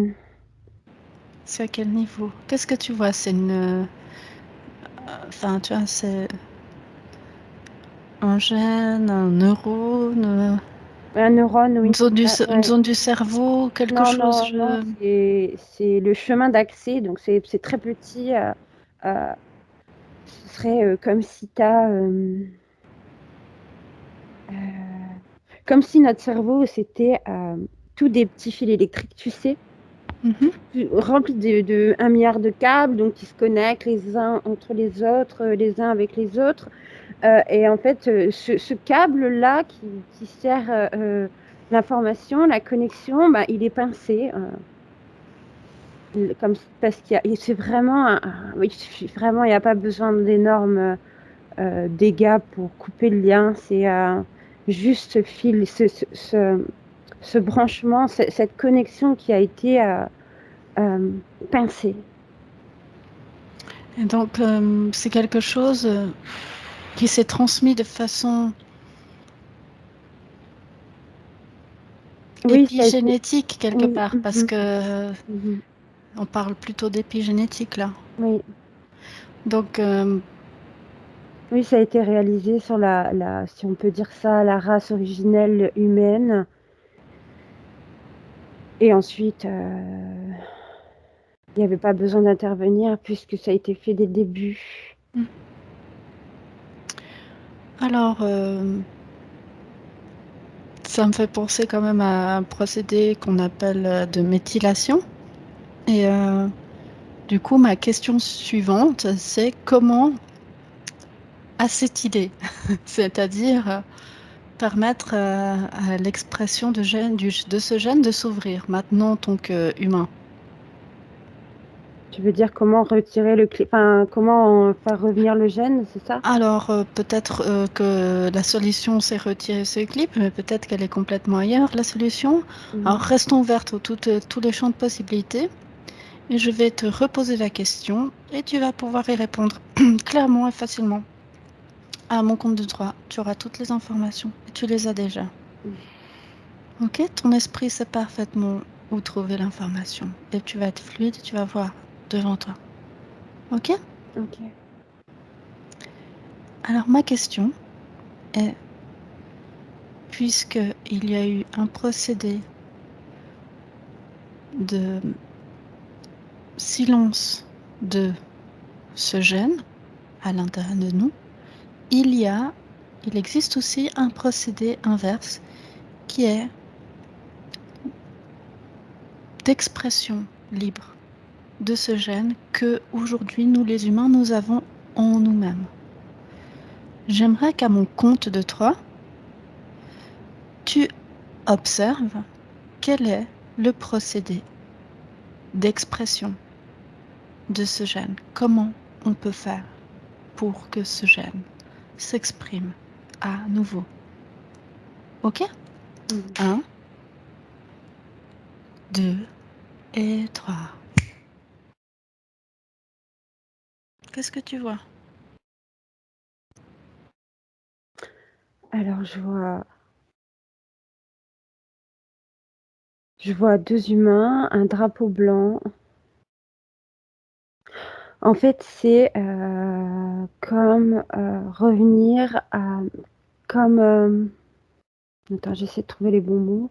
c'est à quel niveau? Qu'est-ce que tu vois? C'est une... Enfin, tu vois, c'est un gène, un neurone, un neurone oui. Ah, une ouais. zone du cerveau, quelque Non, chose. non, non, c'est le chemin d'accès, donc c'est très petit. Euh, Ce serait comme si comme si notre cerveau c'était tout des petits fils électriques, tu sais, Mhm. remplis de 1 milliard de câbles, donc qui se connectent les uns entre les autres, les uns avec les autres. Et en fait, ce câble-là qui sert l'information, la connexion, bah, il est pincé. Comme, parce c'est vraiment, il suffit vraiment, il n'y a pas besoin d'énormes dégâts pour couper le lien. C'est juste ce fil, ce branchement, cette connexion qui a été euh, pincée. Et donc, c'est quelque chose qui s'est transmis de façon Oui, ça a été. épigénétique quelque Oui, part, parce que mhm, on parle plutôt d'épigénétique là. oui. Donc, Oui, ça a été réalisé sur si on peut dire ça, la race originelle humaine. Et ensuite, il n'y avait pas besoin d'intervenir puisque ça a été fait dès le début. alors, ça me fait penser quand même à un procédé qu'on appelle de méthylation. Et du coup, ma question suivante, c'est comment acétyler, c'est-à-dire permettre à l'expression de ce gène de s'ouvrir maintenant en tant qu'humain. Tu veux dire comment retirer enfin, comment faire revenir le gène, c'est ça? Alors, peut-être que la solution, c'est retirer ce clip, mais peut-être qu'elle est complètement ailleurs, la solution. Alors, Mhm. restons ouverts à tous les champs de possibilités. Et je vais te reposer la question et tu vas pouvoir y répondre clairement et facilement. À mon compte de 3, tu auras toutes les informations et tu les as déjà. Ok? Ton esprit sait parfaitement où trouver l'information. Et tu vas être fluide et tu vas voir devant toi. Ok? Ok. Alors, ma question est, puisqu'il y a eu un procédé de silence de ce gène à l'intérieur de nous, il existe aussi un procédé inverse qui est d'expression libre de ce gène que aujourd'hui nous les humains nous avons en nous-mêmes. J'aimerais qu'à mon compte de 3, tu observes quel est le procédé d'expression de ce gène. Comment on peut faire pour que ce gène s'exprime à nouveau. Ok? Mhm. 1, 2 et 3. Qu'est-ce que tu vois? Alors, je vois Je vois 2 humains, un drapeau blanc. En fait, c'est, comme, revenir à comme, attends, j'essaie de trouver les bons mots.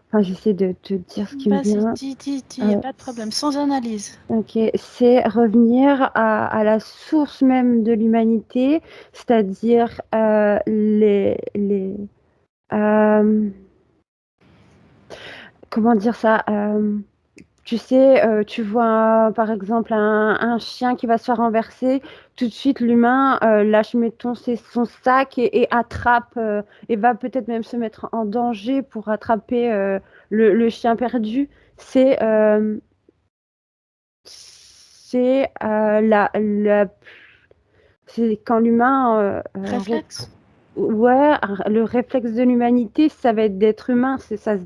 Enfin, j'essaie de te dire ce qui me Vas-y, vient. dis, y a pas de problème, sans analyse. OK, c'est revenir à la source même de l'humanité, c'est-à-dire, comment dire ça? Tu sais, tu vois, par exemple, un chien qui va se faire renverser, tout de suite l'humain, lâche mettons son sac et attrape, et va peut-être même se mettre en danger pour attraper, le chien perdu. C'est, c'est, la c'est quand l'humain, Réflexe? ouais, le réflexe de l'humanité, ça va être d'être humain, c'est ça,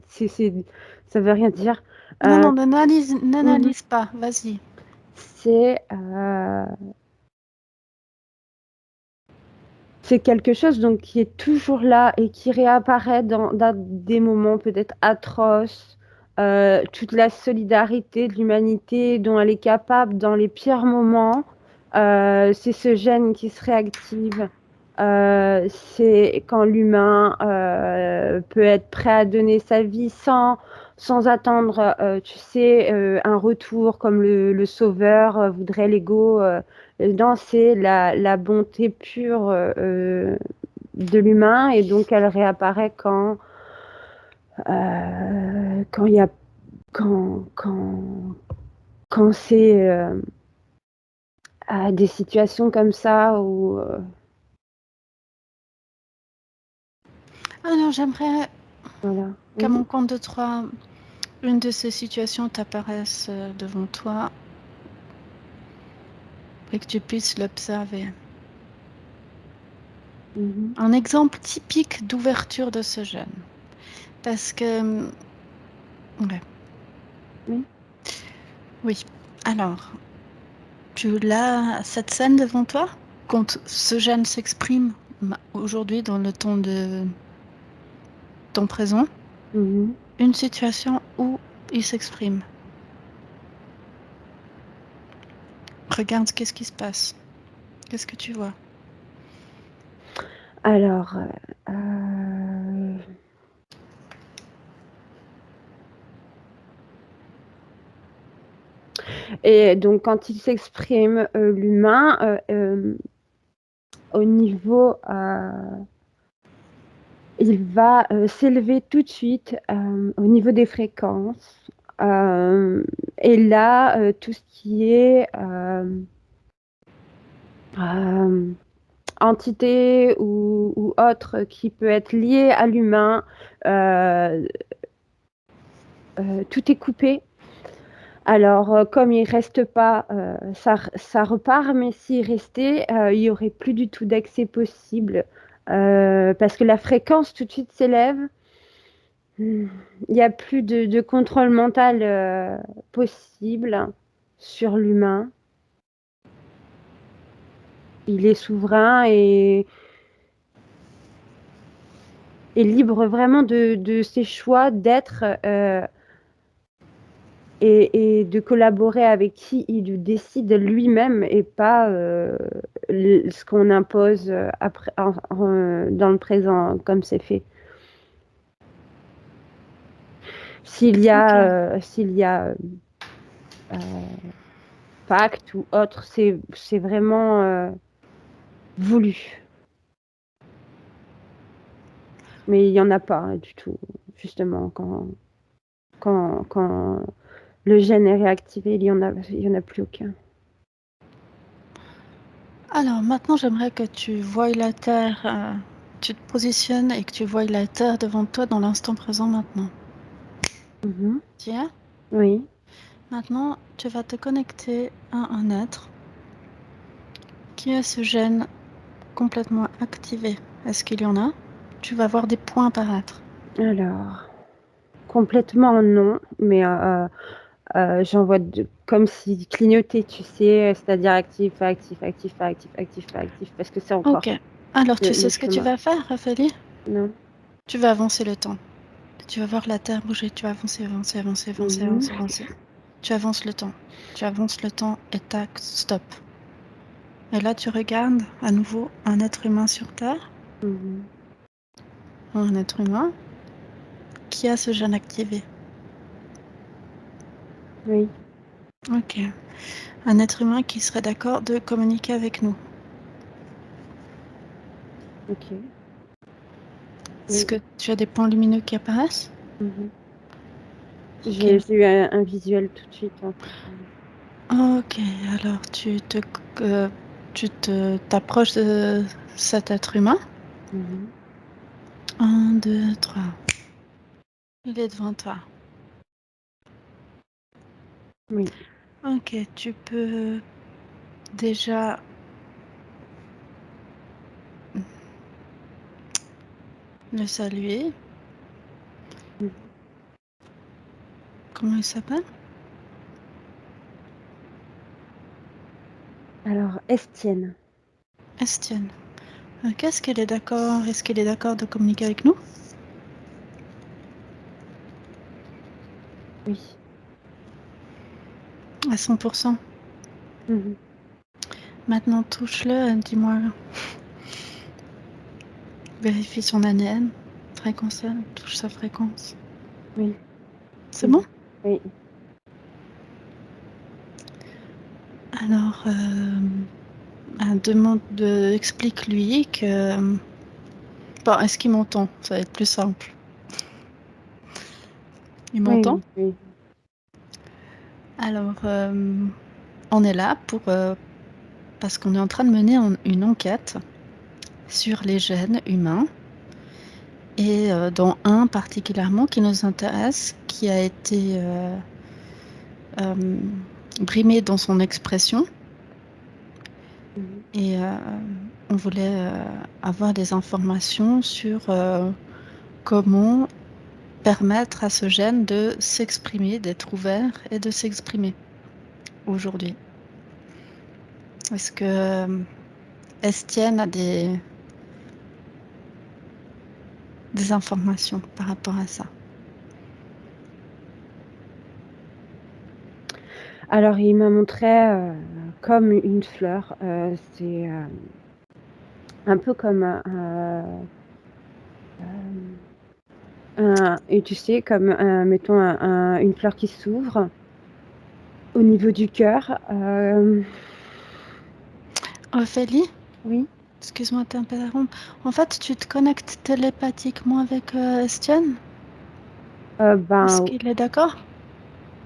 ça veut rien dire. Non, Heu, non, mmh n'analyse pas, vas-y. C'est quelque chose donc qui est toujours là et qui réapparaît dans des moments peut-être atroces, toute la solidarité de l'humanité dont elle est capable dans les pires moments, c'est ce gène qui se réactive. C'est quand l'humain, peut être prêt à donner sa vie sans attendre, tu sais, un retour comme le sauveur, voudrait l'ego, non, c'est la bonté pure, de l'humain et donc elle réapparaît quand il y a quand quand quand c'est, des situations comme ça où, Alors, j'aimerais voilà. qu'à Mmh. mon compte de 3, une de ces situations t'apparaisse devant toi et que tu puisses l'observer. Mmh. Un exemple typique d'ouverture de ce gène. Parce que... Ouais. Oui. Oui. Alors, tu l'as, cette scène devant toi, quand ce gène s'exprime aujourd'hui dans le temps de ton présent, Mmh. une situation où il s'exprime. Regarde qu'est-ce qui se passe. Qu'est-ce que tu vois? Alors, et donc quand il s'exprime, l'humain, au niveau, il va, s'élever tout de suite, au niveau des fréquences, et là, tout ce qui est, entité ou autre qui peut être lié à l'humain, heu tout est coupé. Alors, comme il reste pas, ça repart, mais s'il restait, il y aurait plus du tout d'accès possible, parce que la fréquence tout de suite s'élève. Il y a plus de contrôle mental, possible sur l'humain. Il est souverain et libre vraiment de ses choix d'être, et de collaborer avec qui il le décide lui-même et pas, ce qu'on impose, après dans le présent comme c'est fait. Ok. S'il y a, pacte ou autre, c'est vraiment, voulu. Mais il y en a pas, du tout, justement quand le gène est réactivé, il y en a plus aucun. Alors maintenant, j'aimerais que tu voies la Terre, tu te positionnes et que tu voies la Terre devant toi dans l'instant présent maintenant. Mmh. Tiens, Oui. maintenant, tu vas te connecter à un être qui a ce gène complètement activé. Est-ce qu'il y en a? Tu vas voir des points apparaître. Alors, complètement non, mais j'en vois comme s'il clignotait, tu sais, c'est-à-dire actif, actif, actif, actif, actif, actif, parce que c'est encore Ok. Alors, tu sais le ce que tu chemin. vas faire, Raphaël? Non? Tu vas avancer le temps. Tu vas voir la Terre bouger, tu vas avancer, avancer, avancer, avancer, Mhm. avancer, avancer. Tu avances le temps. Tu avances le temps et tac, stop. Et là, tu regardes à nouveau un être humain sur Terre. Mhm. Un être humain qui a ce gène activé. Oui. Ok. Un être humain qui serait d'accord de communiquer avec nous. Ok. Est-ce Oui. que tu as des points lumineux qui apparaissent? Mhm. Ok. J'ai eu un visuel tout de suite, en fait. Ok, alors tu t'approches de cet être humain. Mhm. 1, 2, 3. Il est devant toi. Oui. Ok, tu peux déjà le saluer. Mhm. Comment il s'appelle? Alors, Estienne. Estienne. Ok, est-ce qu'il est d'accord? Est-ce qu'il est d'accord de communiquer avec nous? Oui. À 100%. Mhm. Maintenant, touche-le, dis-moi. Vérifie son ADN. Fréquence, touche sa fréquence. Oui. C'est bon? Mhm. Oui. Alors, explique-lui que... Bon, est-ce qu'il m'entend? Ça va être plus simple. Il Oui, m'entend? oui, oui. Alors, on est là parce qu'on est en train de mener une enquête sur les gènes humains et dont un particulièrement qui nous intéresse, qui a été brimé dans son expression. Mhm. Et on voulait avoir des informations sur comment permettre à ce gène de s'exprimer, d'être ouvert et de s'exprimer aujourd'hui. Est-ce que Estienne a des informations par rapport à ça? Alors, il m'a montré comme une fleur. C'est un peu comme et tu sais, comme mettons une fleur qui s'ouvre au niveau du cœur. Ophélie, Oui. excuse-moi de t'interrompre. En fait, tu te connectes télépathiquement avec Estienne? Est-ce Ben qu'il est d'accord?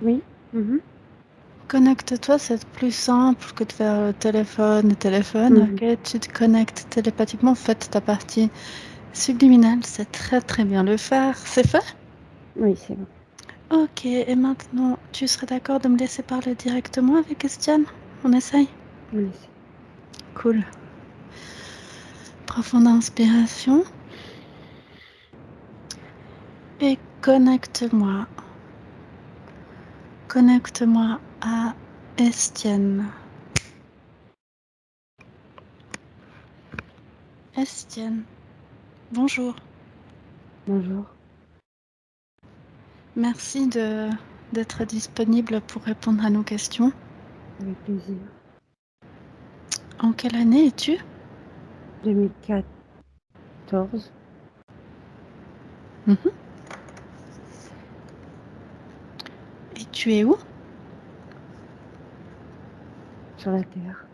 oui. Mhm. Connecte-toi, c'est plus simple que de faire téléphone. Mhm. Ok, tu te connectes télépathiquement, faites ta partie subliminale, c'est très très bien le faire. C'est fait? Oui, c'est bon. Ok, et maintenant, tu serais d'accord de me laisser parler directement avec Estienne? On essaye? On essaie. Cool. Profonde inspiration. Et connecte-moi. Connecte-moi à Estienne. Estienne, bonjour. Bonjour. Merci d'être disponible pour répondre à nos questions. Avec plaisir. En quelle année es-tu? 2014. Mhm. Et tu es où? Sur la Terre.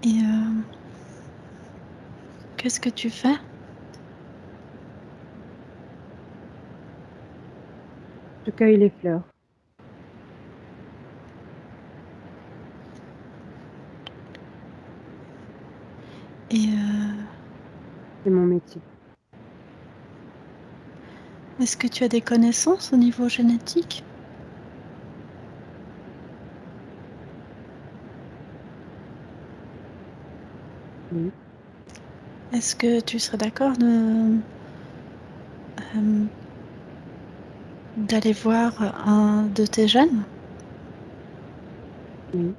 Et qu'est-ce que tu fais? Je cueille les fleurs. Et C'est mon métier. est-ce que tu as des connaissances au niveau génétique? Oui. Est-ce que tu serais d'accord de, d'aller voir un de tes gènes? Oui.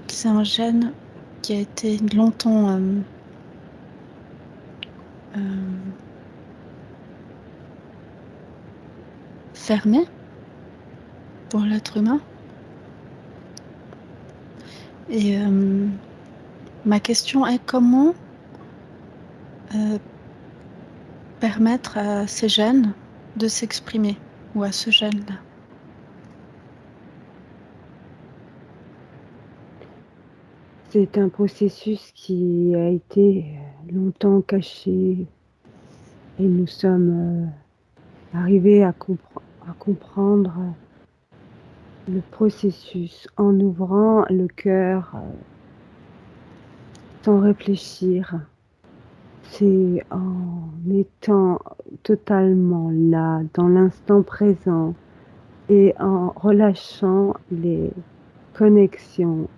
C'est un gène qui a été longtemps fermée pour l'être humain. Et ma question est comment permettre à ces gènes de s'exprimer, ou à ce gène-là. C'est un processus qui a été longtemps caché et nous sommes arrivés à comprendre le processus en ouvrant le cœur sans réfléchir. C'est en étant totalement là, dans l'instant présent, et en relâchant les connexions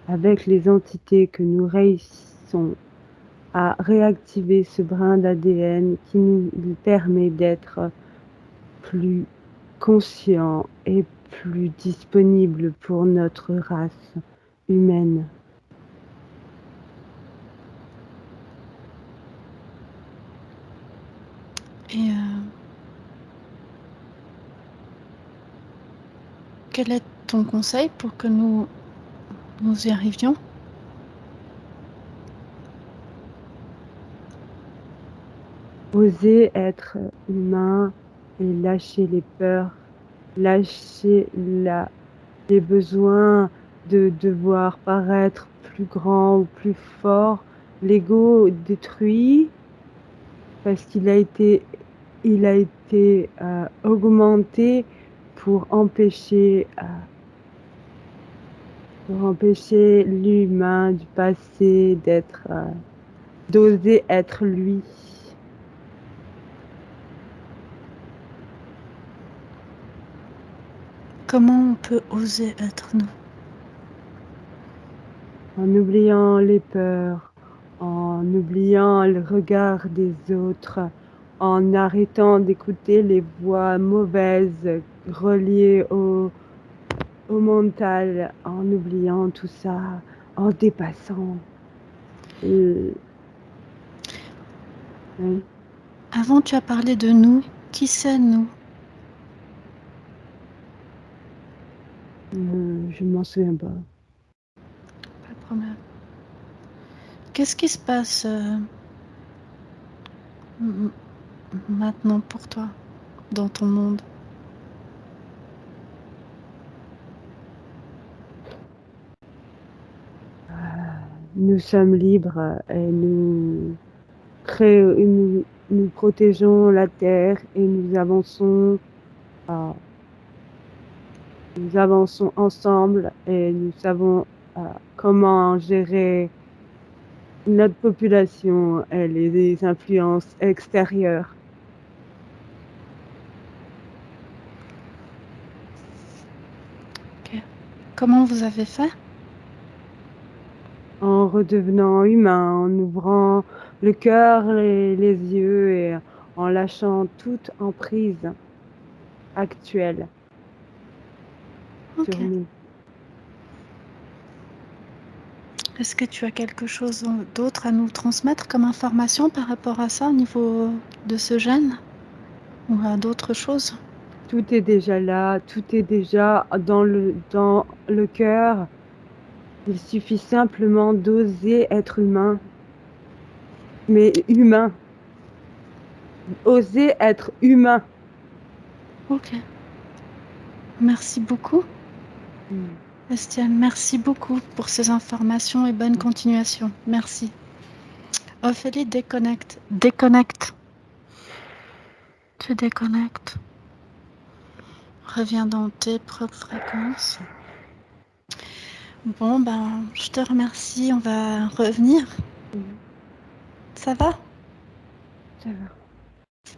avec les entités que nous réussissons à réactiver ce brin d'ADN qui nous permet d'être plus conscients et plus disponibles pour notre race humaine. Et quel est ton conseil pour que nous y arrivions? Oser être humain et lâcher les peurs, lâcher les besoins de devoir paraître plus grand ou plus fort. L'ego détruit parce qu'il a été augmenté pour empêcher l'humain du passé d'oser être lui. Comment on peut oser être nous? En oubliant les peurs, en oubliant le regard des autres, en arrêtant d'écouter les voix mauvaises reliées au mental, en oubliant tout ça, en dépassant. Oui. Avant, tu as parlé de nous. Qui c'est nous? Je ne m'en souviens pas. Pas de problème. Qu'est-ce qui se passe maintenant pour toi, dans ton monde? Nous sommes libres et nous protégeons la terre et nous avançons ensemble et nous savons comment gérer notre population et les influences extérieures. Okay. Comment vous avez fait? En redevenant humain, en ouvrant le cœur et les yeux et en lâchant toute emprise actuelle sur nous. Est-ce que tu as quelque chose d'autre à nous transmettre comme information par rapport à ça, au niveau de ce gène? Ou à d'autres choses? Tout est déjà là, tout est déjà dans le cœur. Il suffit simplement d'oser être humain. Mais humain. Oser être humain. Ok. Merci beaucoup. Estienne, merci beaucoup pour ces informations et bonne continuation. Merci. Ophélie, déconnecte. Déconnecte. Tu déconnectes. Reviens dans tes propres fréquences. Bon, ben, je te remercie. On va revenir. Ça va? Ça va.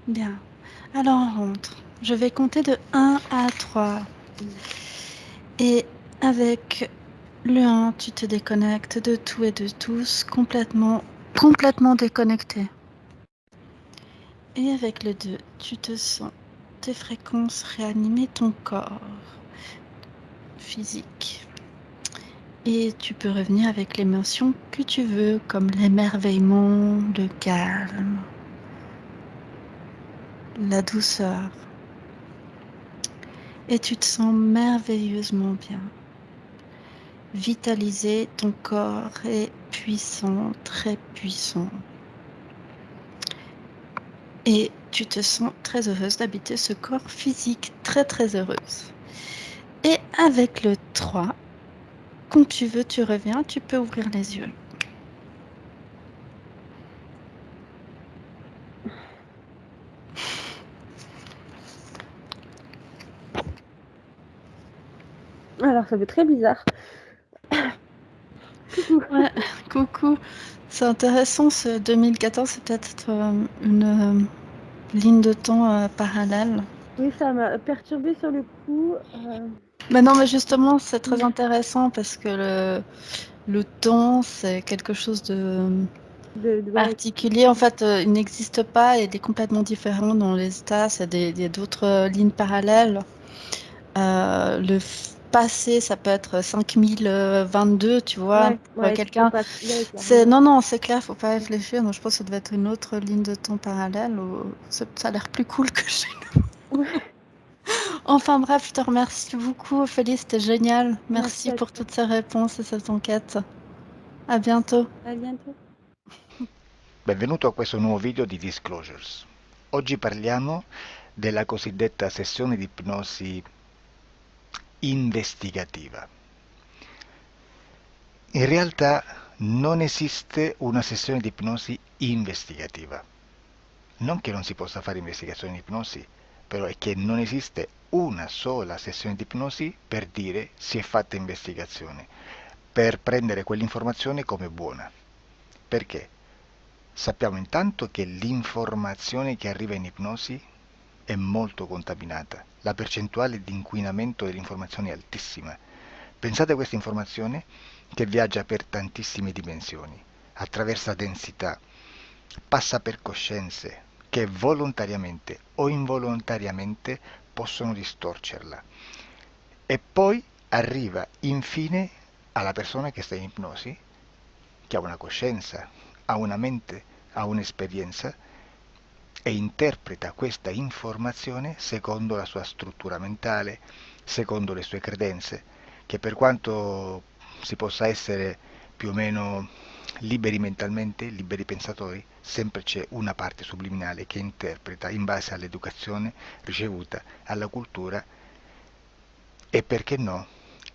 Bien. Alors, on rentre. Je vais compter de 1 à 3. Et avec le 1, tu te déconnectes de tout et de tous, complètement déconnecté. Et avec le 2, tu te sens tes fréquences réanimer ton corps physique. Et tu peux revenir avec l'émotion que tu veux, comme l'émerveillement, le calme, la douceur. Et tu te sens merveilleusement bien. Vitalisé, ton corps est puissant, très puissant. Et tu te sens très heureuse d'habiter ce corps physique, très très heureuse. Et avec le 3, quand tu veux, tu reviens, tu peux ouvrir les yeux. Alors, ça fait très bizarre. Coucou. Ouais, coucou. C'est intéressant, ce 2014, c'est peut-être une ligne de temps parallèle. Oui, ça m'a perturbée sur le coup. Mais non, mais justement, c'est très intéressant parce que le temps, c'est quelque chose de Ouais, particulier. En fait, il n'existe pas et il est complètement différent dans les états. Il y a d'autres lignes parallèles. Passé, ça peut être 5022, tu vois, pour ouais, tu peux quelqu'un. pas. Ouais, clairement. Non, c'est clair, faut pas réfléchir. Donc, je pense que ça devait être une autre ligne de temps parallèle. Ça a l'air plus cool que chez nous. Ouais, Enfin bref, je te remercie beaucoup, Ophélie, c'était génial. merci Merci à pour toi. toutes ces réponses et cette enquête. À bientôt. À bientôt. Benvenuto a questo nuovo video di Disclosures. Oggi parliamo della cosiddetta sessione di ipnosi investigativa. In realtà non esiste una sessione di ipnosi investigativa. Non che non si possa fare investigazione di ipnosi, però è che non esiste una sola sessione di ipnosi per dire si è fatta investigazione, per prendere quell'informazione come buona. Perché? Sappiamo intanto che l'informazione che arriva in ipnosi è molto contaminata, la percentuale di inquinamento dell'informazione è altissima. Pensate a questa informazione che viaggia per tantissime dimensioni, attraversa densità, passa per coscienze che volontariamente o involontariamente possono distorcerla e poi arriva infine alla persona che sta in ipnosi, che ha una coscienza, ha una mente, ha un'esperienza e interpreta questa informazione secondo la sua struttura mentale, secondo le sue credenze, che per quanto si possa essere più o meno liberi mentalmente, liberi pensatori, sempre c'è una parte subliminale che interpreta in base all'educazione ricevuta, alla cultura e perché no,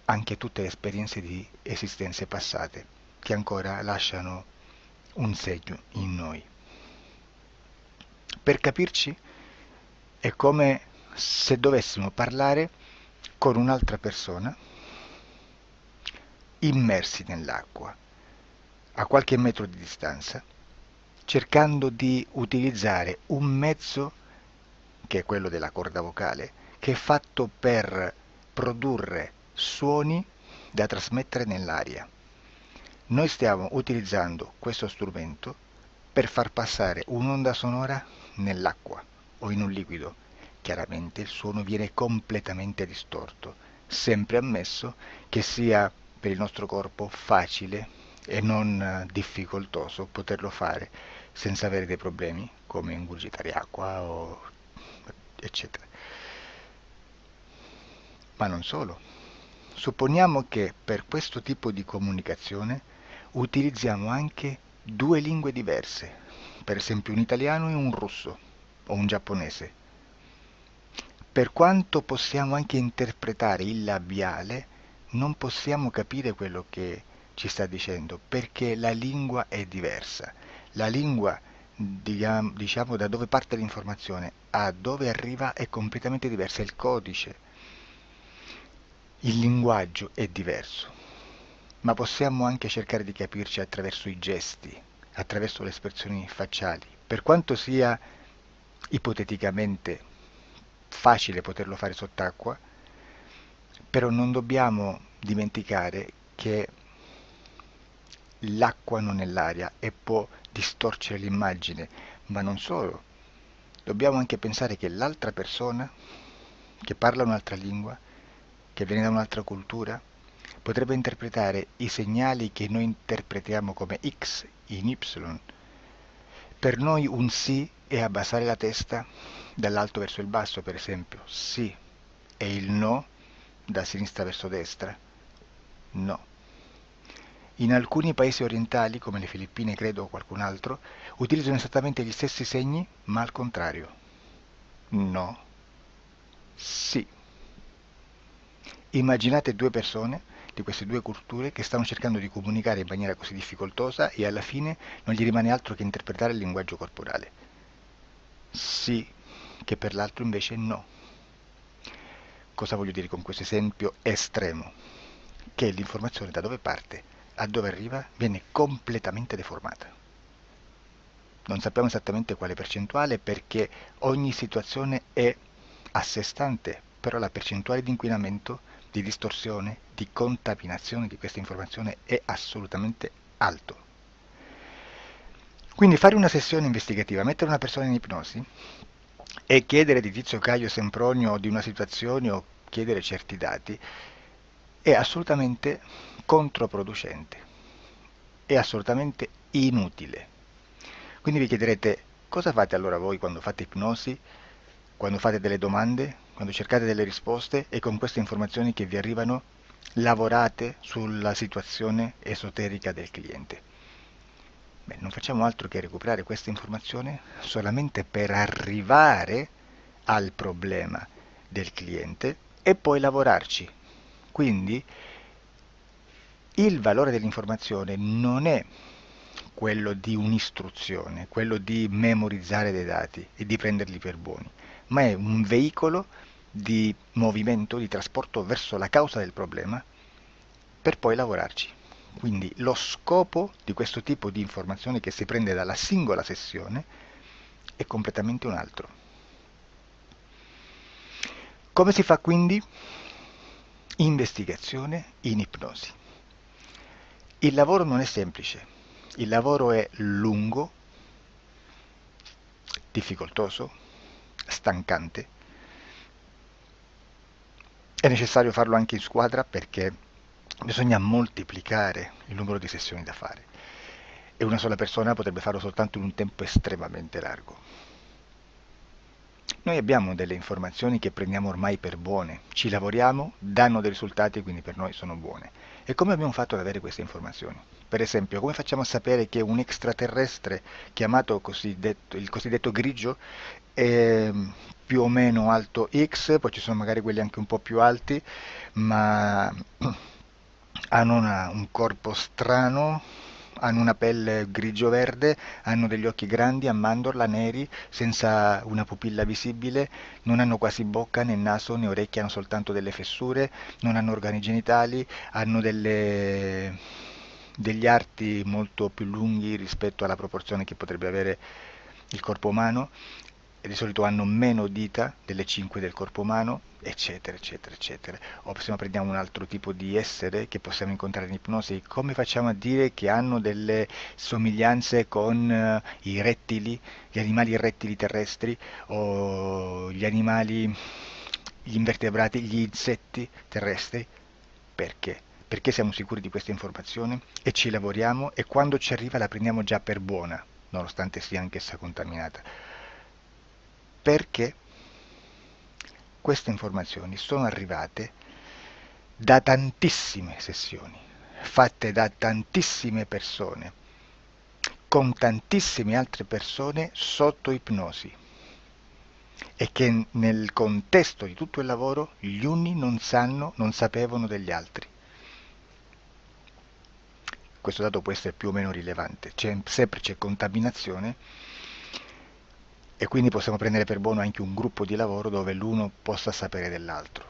anche tutte le esperienze di esistenze passate che ancora lasciano un segno in noi. Per capirci, è come se dovessimo parlare con un'altra persona immersi nell'acqua, a qualche metro di distanza, cercando di utilizzare un mezzo, che è quello della corda vocale, che è fatto per produrre suoni da trasmettere nell'aria. Noi stiamo utilizzando questo strumento per far passare un'onda sonora nell'acqua o in un liquido. Chiaramente il suono viene completamente distorto, sempre ammesso che sia per il nostro corpo facile e non difficoltoso poterlo fare senza avere dei problemi come ingurgitare acqua o eccetera. Ma non solo. Supponiamo che per questo tipo di comunicazione utilizziamo anche due lingue diverse, per esempio un italiano e un russo o un giapponese. Per quanto possiamo anche interpretare il labiale, non possiamo capire quello che ci sta dicendo perché la lingua è diversa. La lingua, diciamo, da dove parte l'informazione a dove arriva è completamente diversa, il codice, il linguaggio è diverso, ma possiamo anche cercare di capirci attraverso i gesti, attraverso le espressioni facciali. Per quanto sia ipoteticamente facile poterlo fare sott'acqua, però non dobbiamo dimenticare che l'acqua non è l'aria e può distorcere l'immagine, ma non solo. Dobbiamo anche pensare che l'altra persona, che parla un'altra lingua, che viene da un'altra cultura, potrebbe interpretare i segnali che noi interpretiamo come X in Y. Per noi un sì è abbassare la testa dall'alto verso il basso, per esempio, sì, e il no da sinistra verso destra, no. In alcuni paesi orientali, come le Filippine credo o qualcun altro, utilizzano esattamente gli stessi segni, ma al contrario. No, sì. Immaginate due persone di queste due culture che stanno cercando di comunicare in maniera così difficoltosa e alla fine non gli rimane altro che interpretare il linguaggio corporale. Sì, che per l'altro invece no. Cosa voglio dire con questo esempio estremo? Che l'informazione da dove parte a dove arriva viene completamente deformata. Non sappiamo esattamente quale percentuale perché ogni situazione è a sé stante, però la percentuale di inquinamento, di distorsione, di contaminazione di questa informazione è assolutamente alto. Quindi fare una sessione investigativa, mettere una persona in ipnosi e chiedere di Tizio Caio Sempronio di una situazione o chiedere certi dati è assolutamente controproducente, è assolutamente inutile. Quindi vi chiederete cosa fate allora voi quando fate ipnosi, quando fate delle domande, quando cercate delle risposte e con queste informazioni che vi arrivano lavorate sulla situazione esoterica del cliente. Beh, non facciamo altro che recuperare questa informazione solamente per arrivare al problema del cliente e poi lavorarci. Quindi il valore dell'informazione non è quello di un'istruzione, quello di memorizzare dei dati e di prenderli per buoni, ma è un veicolo di movimento, di trasporto verso la causa del problema per poi lavorarci. Quindi lo scopo di questo tipo di informazione che si prende dalla singola sessione è completamente un altro. Come si fa quindi? Investigazione in ipnosi. Il lavoro non è semplice, il lavoro è lungo, difficoltoso, stancante. È necessario farlo anche in squadra perché bisogna moltiplicare il numero di sessioni da fare e una sola persona potrebbe farlo soltanto in un tempo estremamente largo. Noi abbiamo delle informazioni che prendiamo ormai per buone, ci lavoriamo, danno dei risultati e quindi per noi sono buone. E come abbiamo fatto ad avere queste informazioni? Per esempio, come facciamo a sapere che un extraterrestre chiamato il cosiddetto grigio è più o meno alto X, poi ci sono magari quelli anche un po' più alti, ma hanno un corpo strano, hanno una pelle grigio-verde, hanno degli occhi grandi a mandorla, neri, senza una pupilla visibile, non hanno quasi bocca né naso né orecchie, hanno soltanto delle fessure, non hanno organi genitali, hanno degli arti molto più lunghi rispetto alla proporzione che potrebbe avere il corpo umano, e di solito hanno meno dita delle 5 del corpo umano, eccetera, eccetera, eccetera. O se no prendiamo un altro tipo di essere che possiamo incontrare in ipnosi, come facciamo a dire che hanno delle somiglianze con i rettili, gli animali rettili terrestri o gli invertebrati, gli insetti terrestri? Perché? Perché siamo sicuri di questa informazione e ci lavoriamo e quando ci arriva la prendiamo già per buona, nonostante sia anch'essa contaminata. Perché queste informazioni sono arrivate da tantissime sessioni, fatte da tantissime persone, con tantissime altre persone sotto ipnosi e che nel contesto di tutto il lavoro gli uni non sapevano degli altri. Questo dato può essere più o meno rilevante, sempre c'è contaminazione e quindi possiamo prendere per buono anche un gruppo di lavoro dove l'uno possa sapere dell'altro.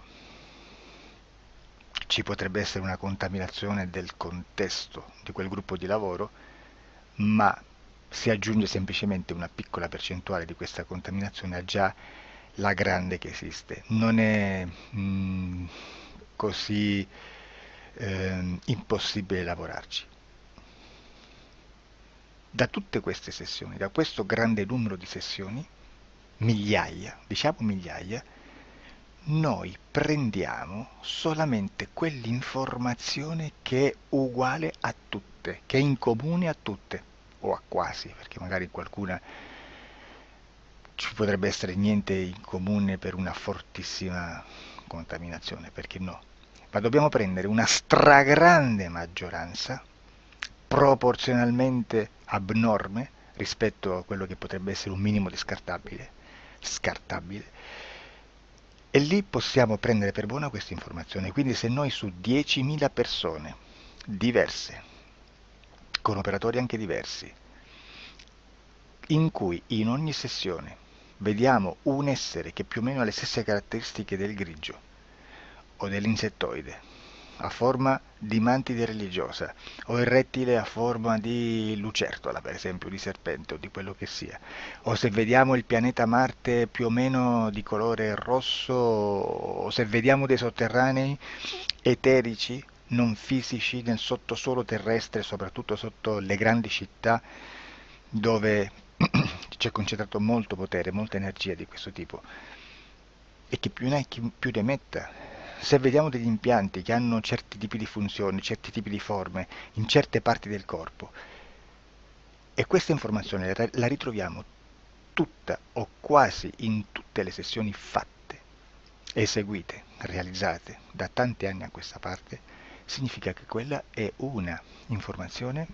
Ci potrebbe essere una contaminazione del contesto di quel gruppo di lavoro, ma si aggiunge semplicemente una piccola percentuale di questa contaminazione a già la grande che esiste. Non è così impossibile lavorarci. Da tutte queste sessioni, da questo grande numero di sessioni, migliaia, diciamo migliaia, noi prendiamo solamente quell'informazione che è uguale a tutte, che è in comune a tutte, o a quasi, perché magari qualcuna ci potrebbe essere niente in comune per una fortissima contaminazione, perché no? Ma dobbiamo prendere una stragrande maggioranza, proporzionalmente abnorme rispetto a quello che potrebbe essere un minimo di scartabile, e lì possiamo prendere per buona questa informazione. Quindi se noi su 10.000 persone diverse, con operatori anche diversi, in cui in ogni sessione vediamo un essere che più o meno ha le stesse caratteristiche del grigio o dell'insettoide, a forma di mantide religiosa, o il rettile a forma di lucertola, per esempio, di serpente o di quello che sia, o se vediamo il pianeta Marte più o meno di colore rosso, o se vediamo dei sotterranei eterici, non fisici, nel sottosuolo terrestre, soprattutto sotto le grandi città, dove c'è concentrato molto potere, molta energia di questo tipo, e che più ne hai più ne metta. Se vediamo degli impianti che hanno certi tipi di funzioni, certi tipi di forme in certe parti del corpo, e questa informazione la ritroviamo tutta o quasi in tutte le sessioni fatte, eseguite, realizzate da tanti anni a questa parte, significa che quella è una informazione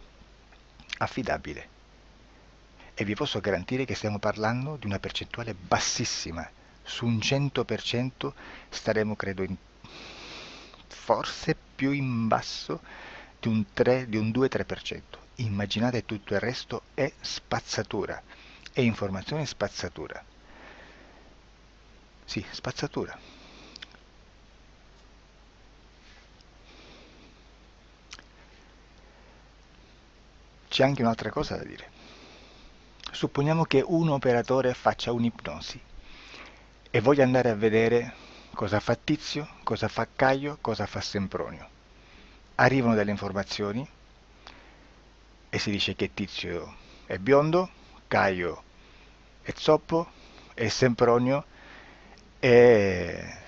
affidabile. E vi posso garantire che stiamo parlando di una percentuale bassissima. Su un 100% staremo, credo, forse più in basso di un 3, di un 2-3%. Immaginate, tutto il resto è spazzatura, è informazione spazzatura. Sì, spazzatura. C'è anche un'altra cosa da dire. Supponiamo che un operatore faccia un'ipnosi e voglia andare a vedere cosa fa Tizio, cosa fa Caio, cosa fa Sempronio. Arrivano delle informazioni e si dice che Tizio è biondo, Caio è zoppo e Sempronio è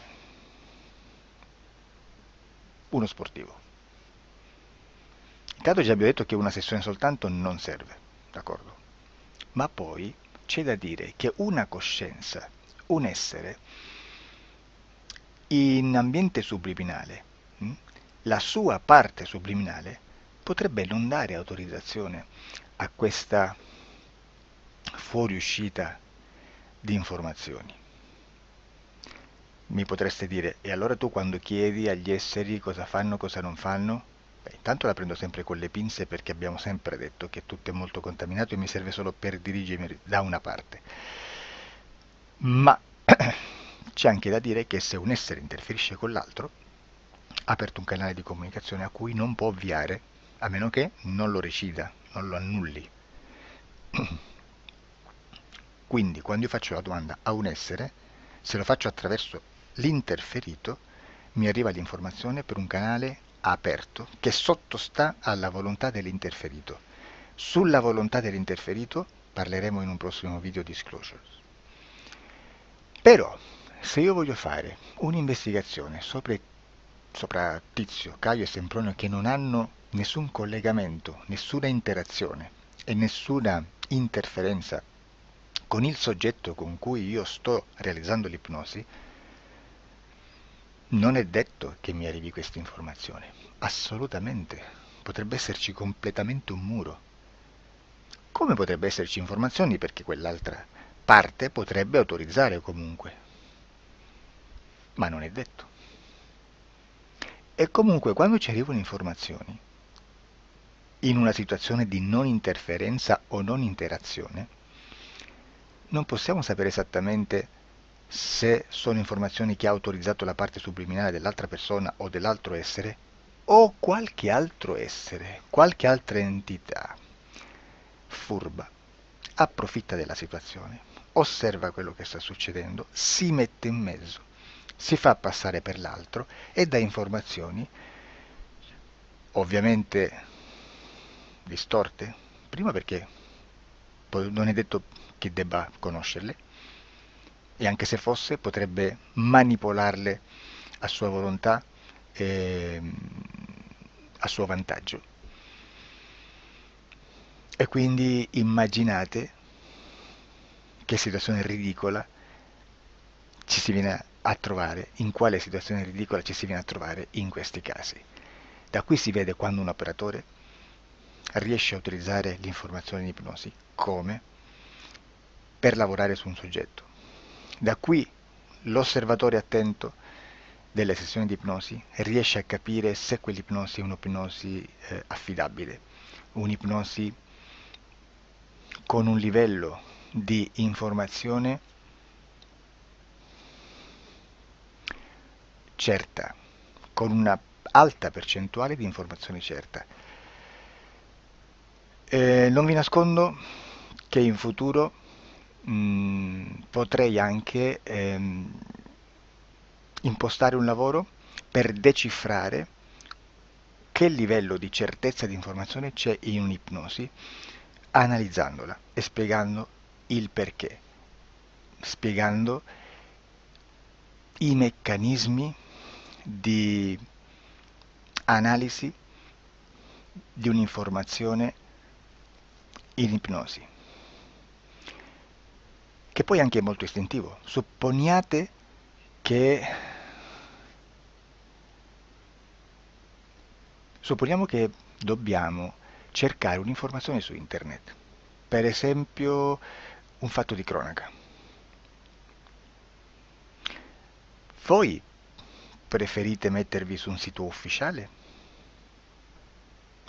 uno sportivo. Intanto già abbiamo detto che una sessione soltanto non serve, d'accordo? Ma poi c'è da dire che una coscienza, un essere, in ambiente subliminale, la sua parte subliminale potrebbe non dare autorizzazione a questa fuoriuscita di informazioni. Mi potreste dire, e allora tu quando chiedi agli esseri cosa fanno, cosa non fanno? Beh, intanto la prendo sempre con le pinze, perché abbiamo sempre detto che tutto è molto contaminato e mi serve solo per dirigermi da una parte. Ma c'è anche da dire che se un essere interferisce con l'altro, ha aperto un canale di comunicazione a cui non può ovviare, a meno che non lo recida, non lo annulli. Quindi quando io faccio la domanda a un essere, se lo faccio attraverso l'interferito, mi arriva l'informazione per un canale aperto che sottostà alla volontà dell'interferito. Sulla volontà dell'interferito parleremo in un prossimo video disclosures. Però, se io voglio fare un'investigazione sopra Tizio, Caio e Sempronio, che non hanno nessun collegamento, nessuna interazione e nessuna interferenza con il soggetto con cui io sto realizzando l'ipnosi, non è detto che mi arrivi questa informazione. Assolutamente. Potrebbe esserci completamente un muro. Come potrebbe esserci informazioni, perché quell'altra parte potrebbe autorizzare comunque. Ma non è detto. E comunque quando ci arrivano informazioni, in una situazione di non interferenza o non interazione, non possiamo sapere esattamente se sono informazioni che ha autorizzato la parte subliminale dell'altra persona o dell'altro essere, o qualche altro essere, qualche altra entità furba, approfitta della situazione, osserva quello che sta succedendo, si mette in mezzo, si fa passare per l'altro e dà informazioni, ovviamente distorte, prima perché non è detto che debba conoscerle, e anche se fosse potrebbe manipolarle a sua volontà e a suo vantaggio. E quindi immaginate che situazione ridicola ci si viene a trovare, in quale situazione ridicola ci si viene a trovare in questi casi. Da qui si vede quando un operatore riesce a utilizzare l'informazione in ipnosi come per lavorare su un soggetto. Da qui l'osservatore attento delle sessioni di ipnosi riesce a capire se quell'ipnosi è un'ipnosi affidabile, un'ipnosi con un livello di informazione certa, con una alta percentuale di informazione certa. Non vi nascondo che in futuro potrei anche impostare un lavoro per decifrare che livello di certezza di informazione c'è in un'ipnosi, analizzandola e spiegando il perché, spiegando i meccanismi di analisi di un'informazione in ipnosi, che poi anche è molto istintivo. Supponiamo che dobbiamo cercare un'informazione su internet, per esempio un fatto di cronaca. Voi preferite mettervi su un sito ufficiale?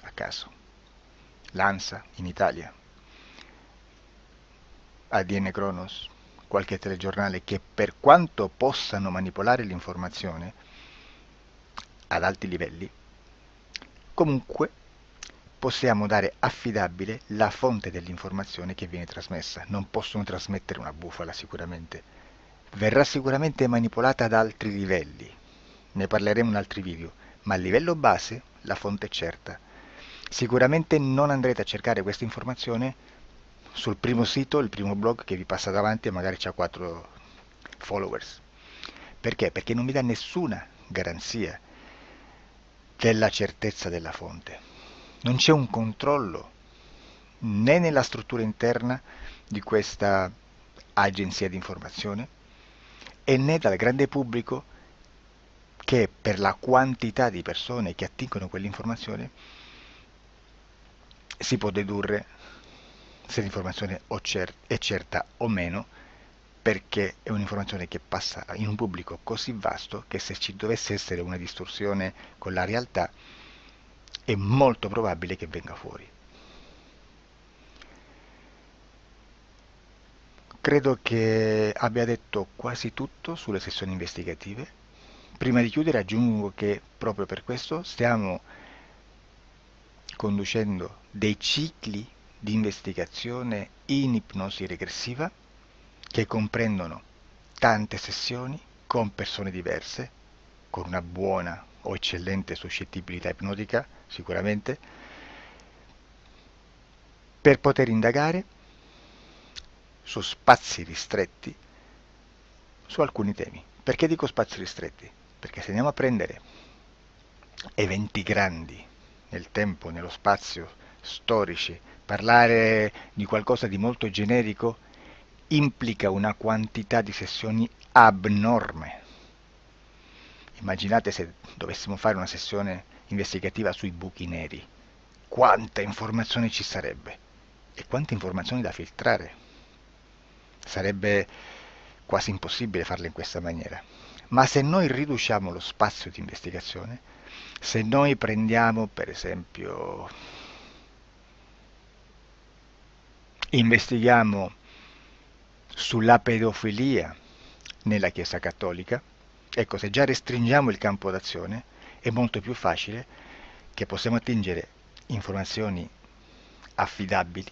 A caso. L'ANSA in Italia, ADN Kronos, qualche telegiornale che per quanto possano manipolare l'informazione ad alti livelli, comunque possiamo dare affidabile la fonte dell'informazione che viene trasmessa. Non possono trasmettere una bufala sicuramente. Verrà sicuramente manipolata ad altri livelli. Ne parleremo in altri video, ma a livello base la fonte è certa. Sicuramente non andrete a cercare questa informazione sul primo sito, il primo blog che vi passa davanti e magari ha 4 followers. Perché? Perché non vi dà nessuna garanzia della certezza della fonte. Non c'è un controllo né nella struttura interna di questa agenzia di informazione e né dal grande pubblico, che per la quantità di persone che attingono quell'informazione si può dedurre se l'informazione è certa o meno, perché è un'informazione che passa in un pubblico così vasto che se ci dovesse essere una distorsione con la realtà è molto probabile che venga fuori. Credo che abbia detto quasi tutto sulle sessioni investigative. Prima di chiudere aggiungo che proprio per questo stiamo conducendo dei cicli di investigazione in ipnosi regressiva che comprendono tante sessioni con persone diverse, con una buona o eccellente suscettibilità ipnotica sicuramente, per poter indagare su spazi ristretti su alcuni temi. Perché dico spazi ristretti? Perché se andiamo a prendere eventi grandi nel tempo, nello spazio, storici, parlare di qualcosa di molto generico implica una quantità di sessioni abnorme. Immaginate se dovessimo fare una sessione investigativa sui buchi neri, quanta informazione ci sarebbe e quante informazioni da filtrare. Sarebbe quasi impossibile farlo in questa maniera. Ma se noi riduciamo lo spazio di investigazione, se noi prendiamo per esempio, investighiamo sulla pedofilia nella Chiesa Cattolica, ecco, se già restringiamo il campo d'azione è molto più facile che possiamo attingere informazioni affidabili,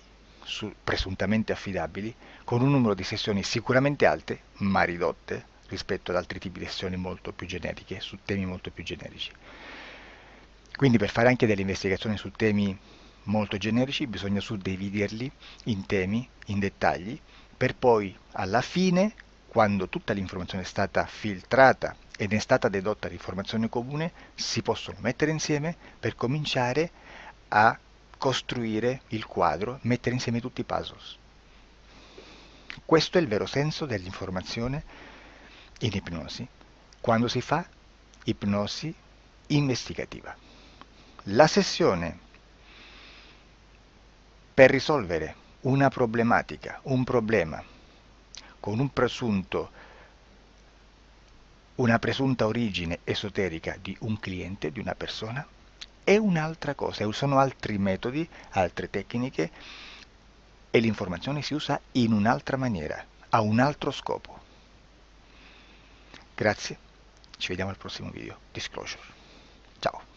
presuntamente affidabili, con un numero di sessioni sicuramente alte, ma ridotte rispetto ad altri tipi di sessioni molto più generiche, su temi molto più generici. Quindi per fare anche delle investigazioni su temi molto generici bisogna suddividerli in temi, in dettagli, per poi alla fine, quando tutta l'informazione è stata filtrata ed è stata dedotta l'informazione comune, si possono mettere insieme per cominciare a costruire il quadro, mettere insieme tutti i puzzles. Questo è il vero senso dell'informazione in ipnosi, quando si fa ipnosi investigativa. La sessione per risolvere una problematica, un problema, con una presunta origine esoterica di un cliente, di una persona, è un'altra cosa, sono altri metodi, altre tecniche e l'informazione si usa in un'altra maniera, ha un altro scopo. Grazie, ci vediamo al prossimo video. Disclosure. Ciao.